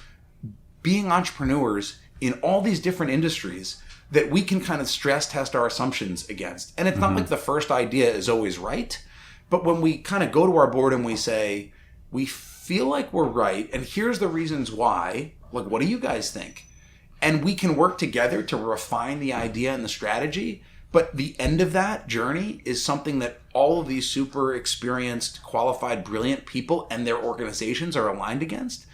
being entrepreneurs in all these different industries that we can kind of stress test our assumptions against. And it's not like the first idea is always right, but when we kind of go to our board and we say, we feel like we're right, and here's the reasons why, like, what do you guys think? And we can work together to refine the idea and the strategy, but the end of that journey is something that all of these super experienced, qualified, brilliant people and their organizations are aligned against.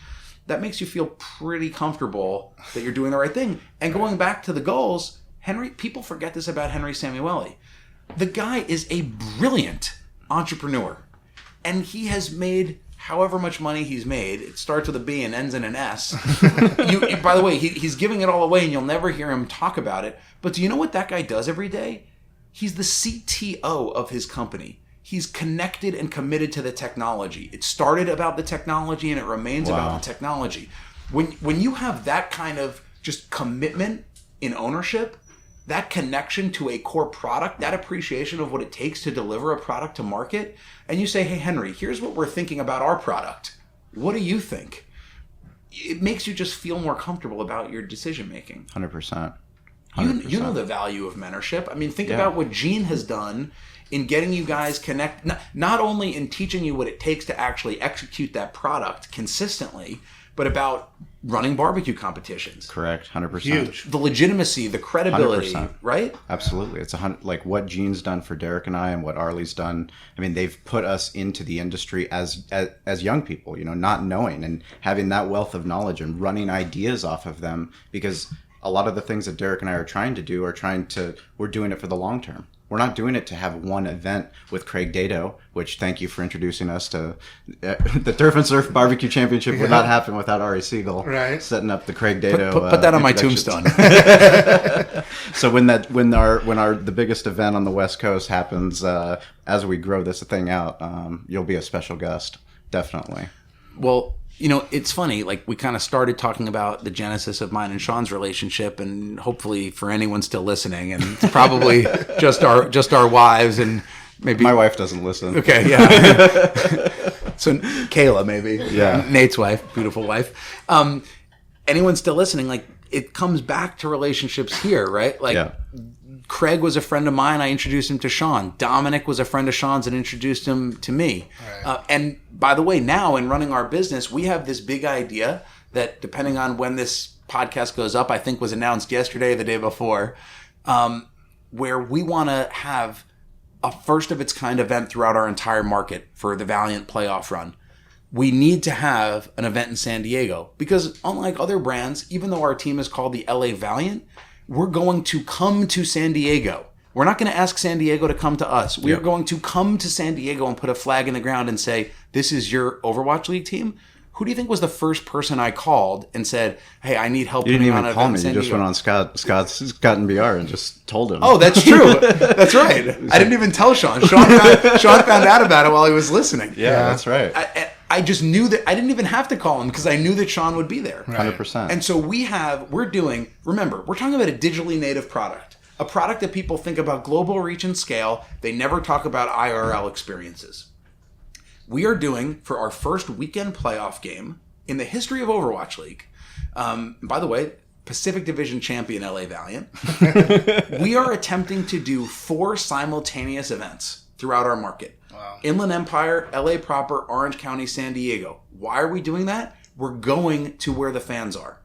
That makes you feel pretty comfortable that you're doing the right thing. And going back to the goals, people forget this about Henry Samueli. The guy is a brilliant entrepreneur. And he has made however much money he's made. It starts with a B and ends in an S. By the way, he's giving it all away and you'll never hear him talk about it. But do you know what that guy does every day? He's the CTO of his company. He's connected and committed to the technology. It started about the technology and it remains about the technology. When you have that kind of just commitment in ownership, that connection to a core product, that appreciation of what it takes to deliver a product to market, and you say, hey, Henry, here's what we're thinking about our product. What do you think? It makes you just feel more comfortable about your decision making. 100%. You know the value of mentorship. I mean, think about what Gene has done in getting you guys connect, not only in teaching you what it takes to actually execute that product consistently, but about running barbecue competitions. Correct. 100%. Huge. The legitimacy, the credibility, 100%. right? Absolutely. It's like what Gene's done for Derek and I and what Arlie's done. I mean, they've put us into the industry as young people, not knowing and having that wealth of knowledge and running ideas off of them, because a lot of the things that Derek and I are trying to do we're doing it for the long term. We're not doing it to have one event with Craig Dado, which thank you for introducing us to the Turf and Surf Barbecue Championship would not happen without Ari Segal setting up the Craig Dado. Put that on my tombstone. So when the biggest event on the West Coast happens, as we grow this thing out, you'll be a special guest, definitely. Well, it's funny, like we kind of started talking about the genesis of mine and Sean's relationship, and hopefully for anyone still listening, and it's probably just our wives, and maybe my wife doesn't listen. Okay, yeah. So Kayla, maybe. Yeah. Nate's wife, beautiful wife. Anyone still listening, like it comes back to relationships here, right? Like Craig was a friend of mine. I introduced him to Sean. Dominic was a friend of Sean's and introduced him to me. Right. And by the way, now in running our business, we have this big idea that, depending on when this podcast goes up, I think was announced yesterday, the day before, where we want to have a first of its kind event throughout our entire market for the Valiant playoff run. We need to have an event in San Diego because, unlike other brands, even though our team is called the LA Valiant, we're going to come to San Diego. We're not going to ask San Diego to come to us. We are going to come to San Diego and put a flag in the ground and say, this is your Overwatch League team. Who do you think was the first person I called and said, hey, I need help? You didn't even call me. You just went on Scott and BR and just told him. Oh, that's true. That's right. I didn't even tell Sean. Sean found out about it while he was listening. Yeah, that's right. I just knew that I didn't even have to call him because I knew that Sean would be there. 100%. And so remember, we're talking about a digitally native product, a product that people think about global reach and scale. They never talk about IRL experiences. We are doing, for our first weekend playoff game in the history of Overwatch League, by the way, Pacific Division champion LA Valiant, we are attempting to do 4 simultaneous events throughout our market. Wow. Inland Empire, LA proper, Orange County, San Diego. Why are we doing that? We're going to where the fans are.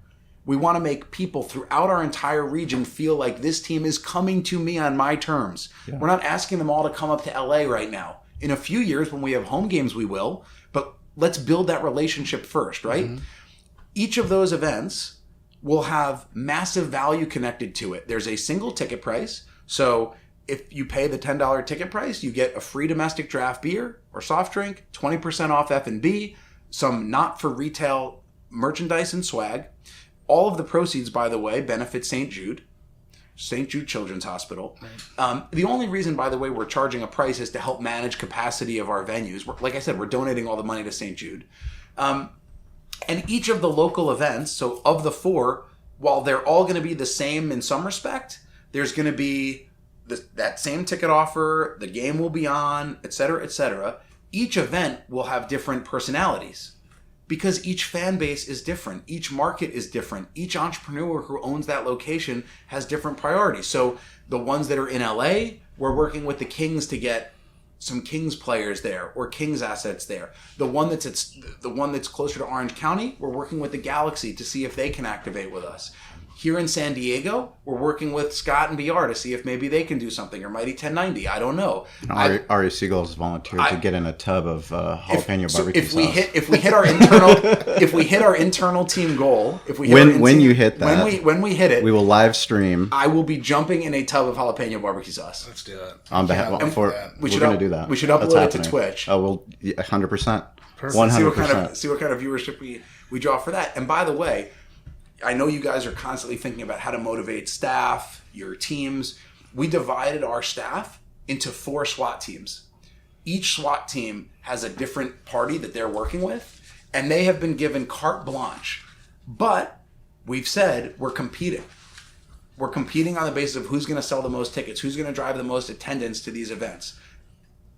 We want to make people throughout our entire region feel like this team is coming to me on my terms. Yeah. We're not asking them all to come up to LA right now. In a few years, when we have home games, we will. But let's build that relationship first, right? Mm-hmm. Each of those events will have massive value connected to it. There's a single ticket price. So if you pay the $10 ticket price, you get a free domestic draft beer or soft drink, 20% off F&B, some not for retail merchandise and swag. All of the proceeds, by the way, benefit St. Jude Children's Hospital. Right. The only reason, by the way, we're charging a price is to help manage capacity of our venues. Like I said, we're donating all the money to St. Jude. And each of the local events, so of the 4, while they're all going to be the same in some respect, there's going to be that same ticket offer, the game will be on, et cetera, et cetera. Each event will have different personalities because each fan base is different. Each market is different. Each entrepreneur who owns that location has different priorities. So the ones that are in LA, we're working with the Kings to get some Kings players there or Kings assets there. The one that's closer to Orange County, we're working with the Galaxy to see if they can activate with us. Here in San Diego, we're working with Scott and BR to see if maybe they can do something, or Mighty 1090. I don't know. Ari Segal has volunteered to get in a tub of jalapeno barbecue sauce. If we hit our internal team goal, when you hit that, when we hit it, we will live stream. I will be jumping in a tub of jalapeno barbecue sauce. Let's do it. On behalf we're going to do that. We should upload it to Twitch. Oh, well, 100%. 100%. See what kind of viewership we draw for that. And by the way, I know you guys are constantly thinking about how to motivate staff, your teams. We divided our staff into 4 SWAT teams. Each SWAT team has a different party that they're working with, and they have been given carte blanche. But we've said we're competing. We're competing on the basis of who's going to sell the most tickets, who's going to drive the most attendance to these events.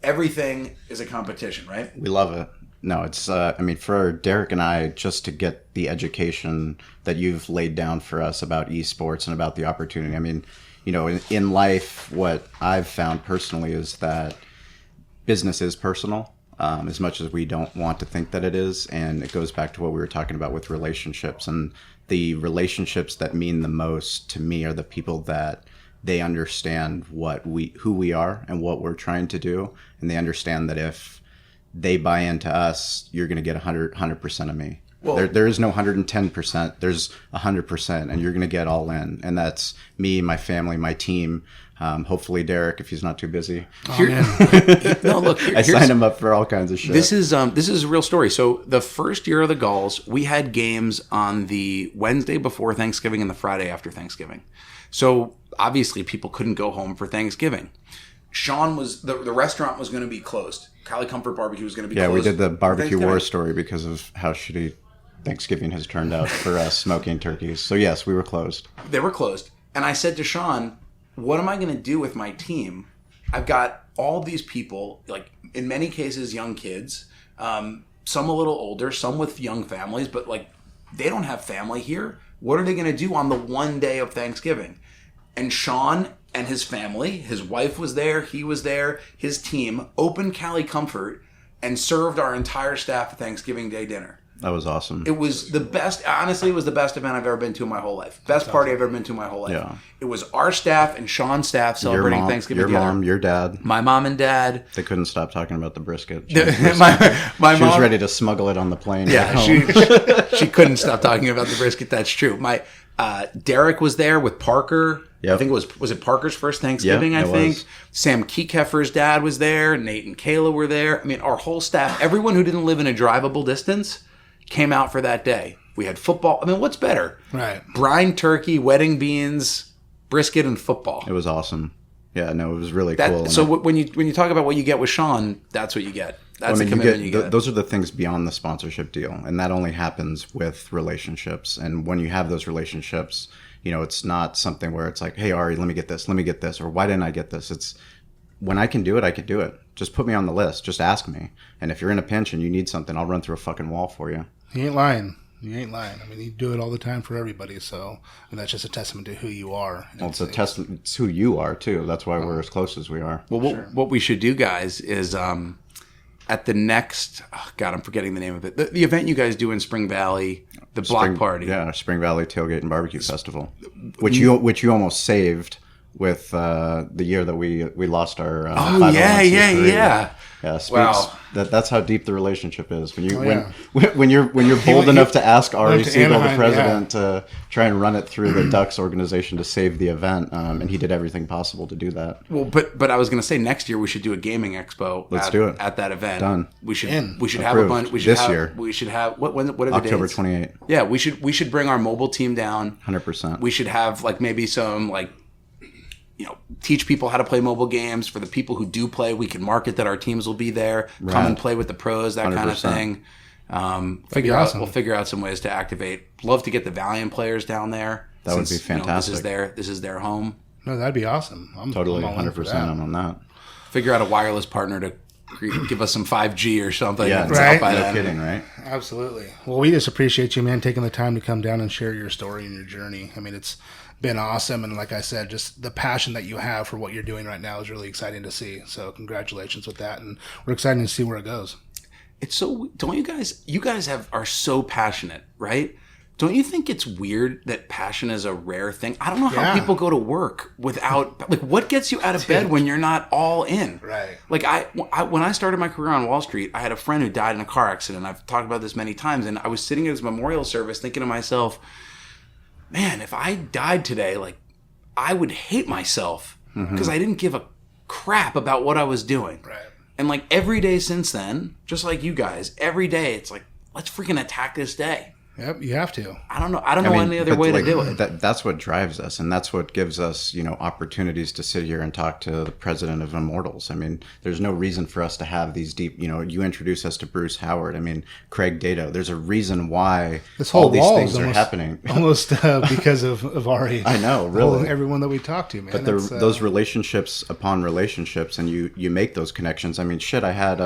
Everything is a competition, right? We love it. No, it's, for Derek and I, just to get the education that you've laid down for us about esports and about the opportunity. In life, what I've found personally is that business is personal. as much as we don't want to think that it is. And it goes back to what we were talking about with relationships. And the relationships that mean the most to me are the people that they understand who we are and what we're trying to do. And they understand that if they buy into us, you're going to get 100% of me. Well, there is no 110%. There's 100%, and you're going to get all in. And that's me, my family, my team. Hopefully, Derek, if he's not too busy. No, look, I signed him up for all kinds of shit. This is a real story. So the first year of the Gulls, we had games on the Wednesday before Thanksgiving and the Friday after Thanksgiving. So obviously, people couldn't go home for Thanksgiving. Sean was the restaurant was going to be closed. Cali Comfort Barbecue was going to be closed. Yeah, we did the barbecue war story because of how shitty Thanksgiving has turned out for us smoking turkeys. So yes, we were closed. They were closed. And I said to Sean, what am I going to do with my team? I've got all these people, like in many cases, young kids, some a little older, some with young families, but like they don't have family here. What are they going to do on the one day of Thanksgiving? And Sean and his family, his wife was there, he was there, his team opened Cali Comfort and served our entire staff a Thanksgiving Day dinner. That was awesome. It was the best. Honestly, it was the best event I've ever been to in my whole life. Best party I've ever been to in my whole life. Yeah. It was our staff and Sean's staff celebrating Thanksgiving together. Your mom, your dad. My mom and dad. They couldn't stop talking about the brisket. My mom was ready to smuggle it on the plane. Yeah, she couldn't stop talking about the brisket. That's true. My Derek was there with Parker. Yep. I think it was it Parker's first Thanksgiving, I think. Was. Sam Keekeffer's dad was there. Nate and Kayla were there. I mean, our whole staff, everyone who didn't live in a drivable distance came out for that day. We had football. I mean, what's better? Right. Brine turkey, wedding beans, brisket, and football. It was awesome. Yeah, no, it was really cool. So when you talk about what you get with Sean, that's what you get. That's the commitment you get. Those are the things beyond the sponsorship deal. And that only happens with relationships. And when you have those relationships, it's not something where it's like, hey, Ari, let me get this. Or why didn't I get this? It's when I can do it, I can do it. Just put me on the list. Just ask me. And if you're in a pinch and you need something, I'll run through a fucking wall for you. You ain't lying. I mean, you do it all the time for everybody. So, and that's just a testament to who you are. Well, it's a testament to who you are, too. That's why we're as close as we are. Well, what we should do, guys, is at the next, I'm forgetting the name of it. The event you guys do in Spring Valley, the block party. Yeah, Spring Valley Tailgate and Barbecue Festival, which you almost saved with the year that we lost our 501c3. Yeah, wow. That's how deep the relationship is. When you're bold enough to ask Ari Segal, the president, to try and run it through the Ducks organization to save the event, and he did everything possible to do that. Well, but I was going to say next year we should do a gaming expo. Let's do it at that event. Done. We should have a bunch. Year. We should have what are the October dates? 28th. Yeah, we should bring our mobile team down. 100%. We should have maybe some teach people how to play mobile games. For the people who do play, we can market that our teams will be there. Right. Come and play with the pros, that 100%. Kind of thing. We'll figure out some ways to activate. Love to get the Valiant players down there. That would be fantastic. This is their home. No, that'd be awesome. I'm totally 100% on that. Figure out a wireless partner to give us some 5G or something. Yeah, right. No kidding, right? Absolutely. Well, we just appreciate you, man, taking the time to come down and share your story and your journey. I mean, it's been awesome, and like I said, just the passion that you have for what you're doing right now is really exciting to see. So congratulations with that, and we're excited to see where it goes. It's so, don't you guys are so passionate, right? Don't you think it's weird that passion is a rare thing? I don't know how people go to work without, what gets you out of bed when you're not all in? Right. When I started my career on Wall Street, I had a friend who died in a car accident. I've talked about this many times, and I was sitting at his memorial service thinking to myself, man, if I died today, I would hate myself because I didn't give a crap about what I was doing. Right. And every day since then, just like you guys, every day it's let's freaking attack this day. Yep, you have to. I don't know any other way to do it. That's what drives us, and that's what gives us, opportunities to sit here and talk to the president of Immortals. I mean, there's no reason for us to have these deep, you introduce us to Bruce Howard. I mean, Craig Dato. There's a reason why all these things are happening. Almost because of Ari. I know, really. Everyone that we talk to, man. But those relationships upon relationships, and you make those connections. I mean, shit, I had...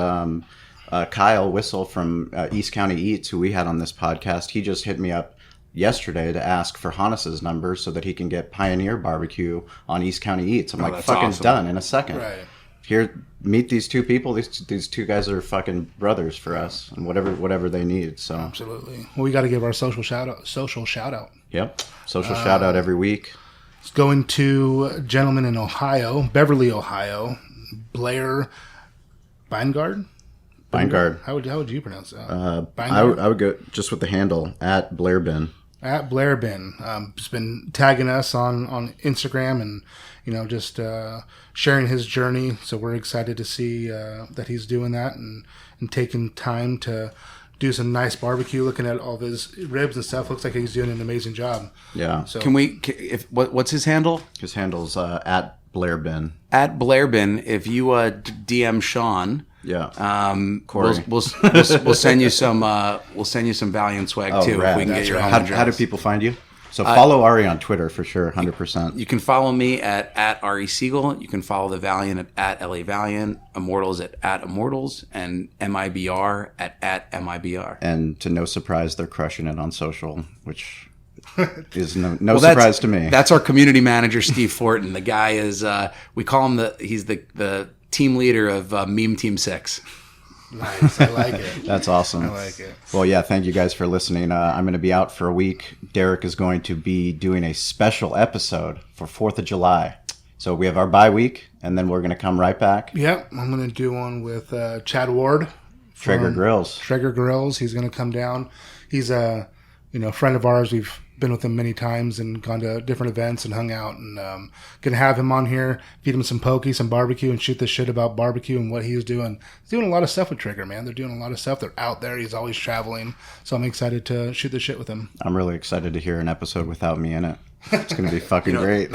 Kyle Whistle from East County Eats, who we had on this podcast, he just hit me up yesterday to ask for Hannes's number so that he can get Pioneer Barbecue on East County Eats. I'm fucking awesome. Done in a second. Right. here, meet these two people. These two guys are fucking brothers for us, and whatever they need. So Absolutely. Well, we got to give our social shout out. Yep. Social shout out every week. It's going to a gentleman in Ohio, Beverly, Ohio, Blair Beingard. Beingard. How would you pronounce that? I would go just with the handle at Blairbin. At Blairbin. He's been tagging us on Instagram and, just sharing his journey. So we're excited to see that he's doing that and taking time to do some nice barbecue, looking at all of his ribs and stuff. Looks like he's doing an amazing job. Yeah. So What's his handle? His handle's at Blairbin. At Blairbin. If you DM Sean, Corey, we'll send you some Valiant swag too. Rad. If we can get your home how address. do people find you? So follow Ari on Twitter for sure, 100%. You can follow me at Ari Segal. You can follow the Valiant at LA Valiant, Immortals at Immortals, and MIBR at MIBR. And to no surprise, they're crushing it on social, which is no surprise to me. That's our community manager, Steve Fortin. The guy is, we call him he's the team leader of Meme Team 6. Nice. I like it. That's awesome. I like it. Well, yeah, thank you guys for listening. I'm going to be out for a week. Derek is going to be doing a special episode for 4th of July. So we have our bye week, and then we're going to come right back. Yep. I'm going to do one with Chad Ward. Traeger Grills. Traeger Grills. He's going to come down. He's a friend of ours. We've been with him many times and gone to different events and hung out, and gonna have him on here, feed him some pokey, some barbecue, and shoot the shit about barbecue and what he's doing. He's doing a lot of stuff with Traeger, man. They're doing a lot of stuff. They're out there. He's always traveling, so I'm excited to shoot the shit with him. I'm really excited to hear an episode without me in it. It's gonna be fucking great.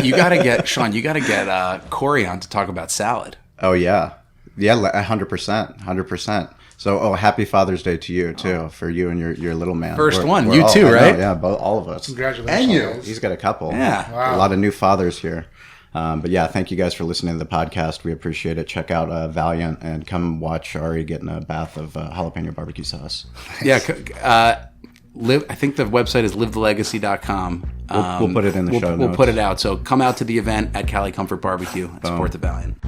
You gotta get Sean. You gotta get Corey on to talk about salad. Oh yeah, 100%. So, happy Father's Day to you too, for you and your little man. First one, we're you all, too, right? Yeah, all of us. Congratulations. And you. He's got a couple. Yeah. Wow. A lot of new fathers here. But yeah, thank you guys for listening to the podcast. We appreciate it. Check out Valiant and come watch Ari get in a bath of jalapeno barbecue sauce. Yeah. I think the website is livethelegacy.com. We'll put it in the show notes. We'll put it out. So come out to the event at Cali Comfort Barbecue and support the Valiant.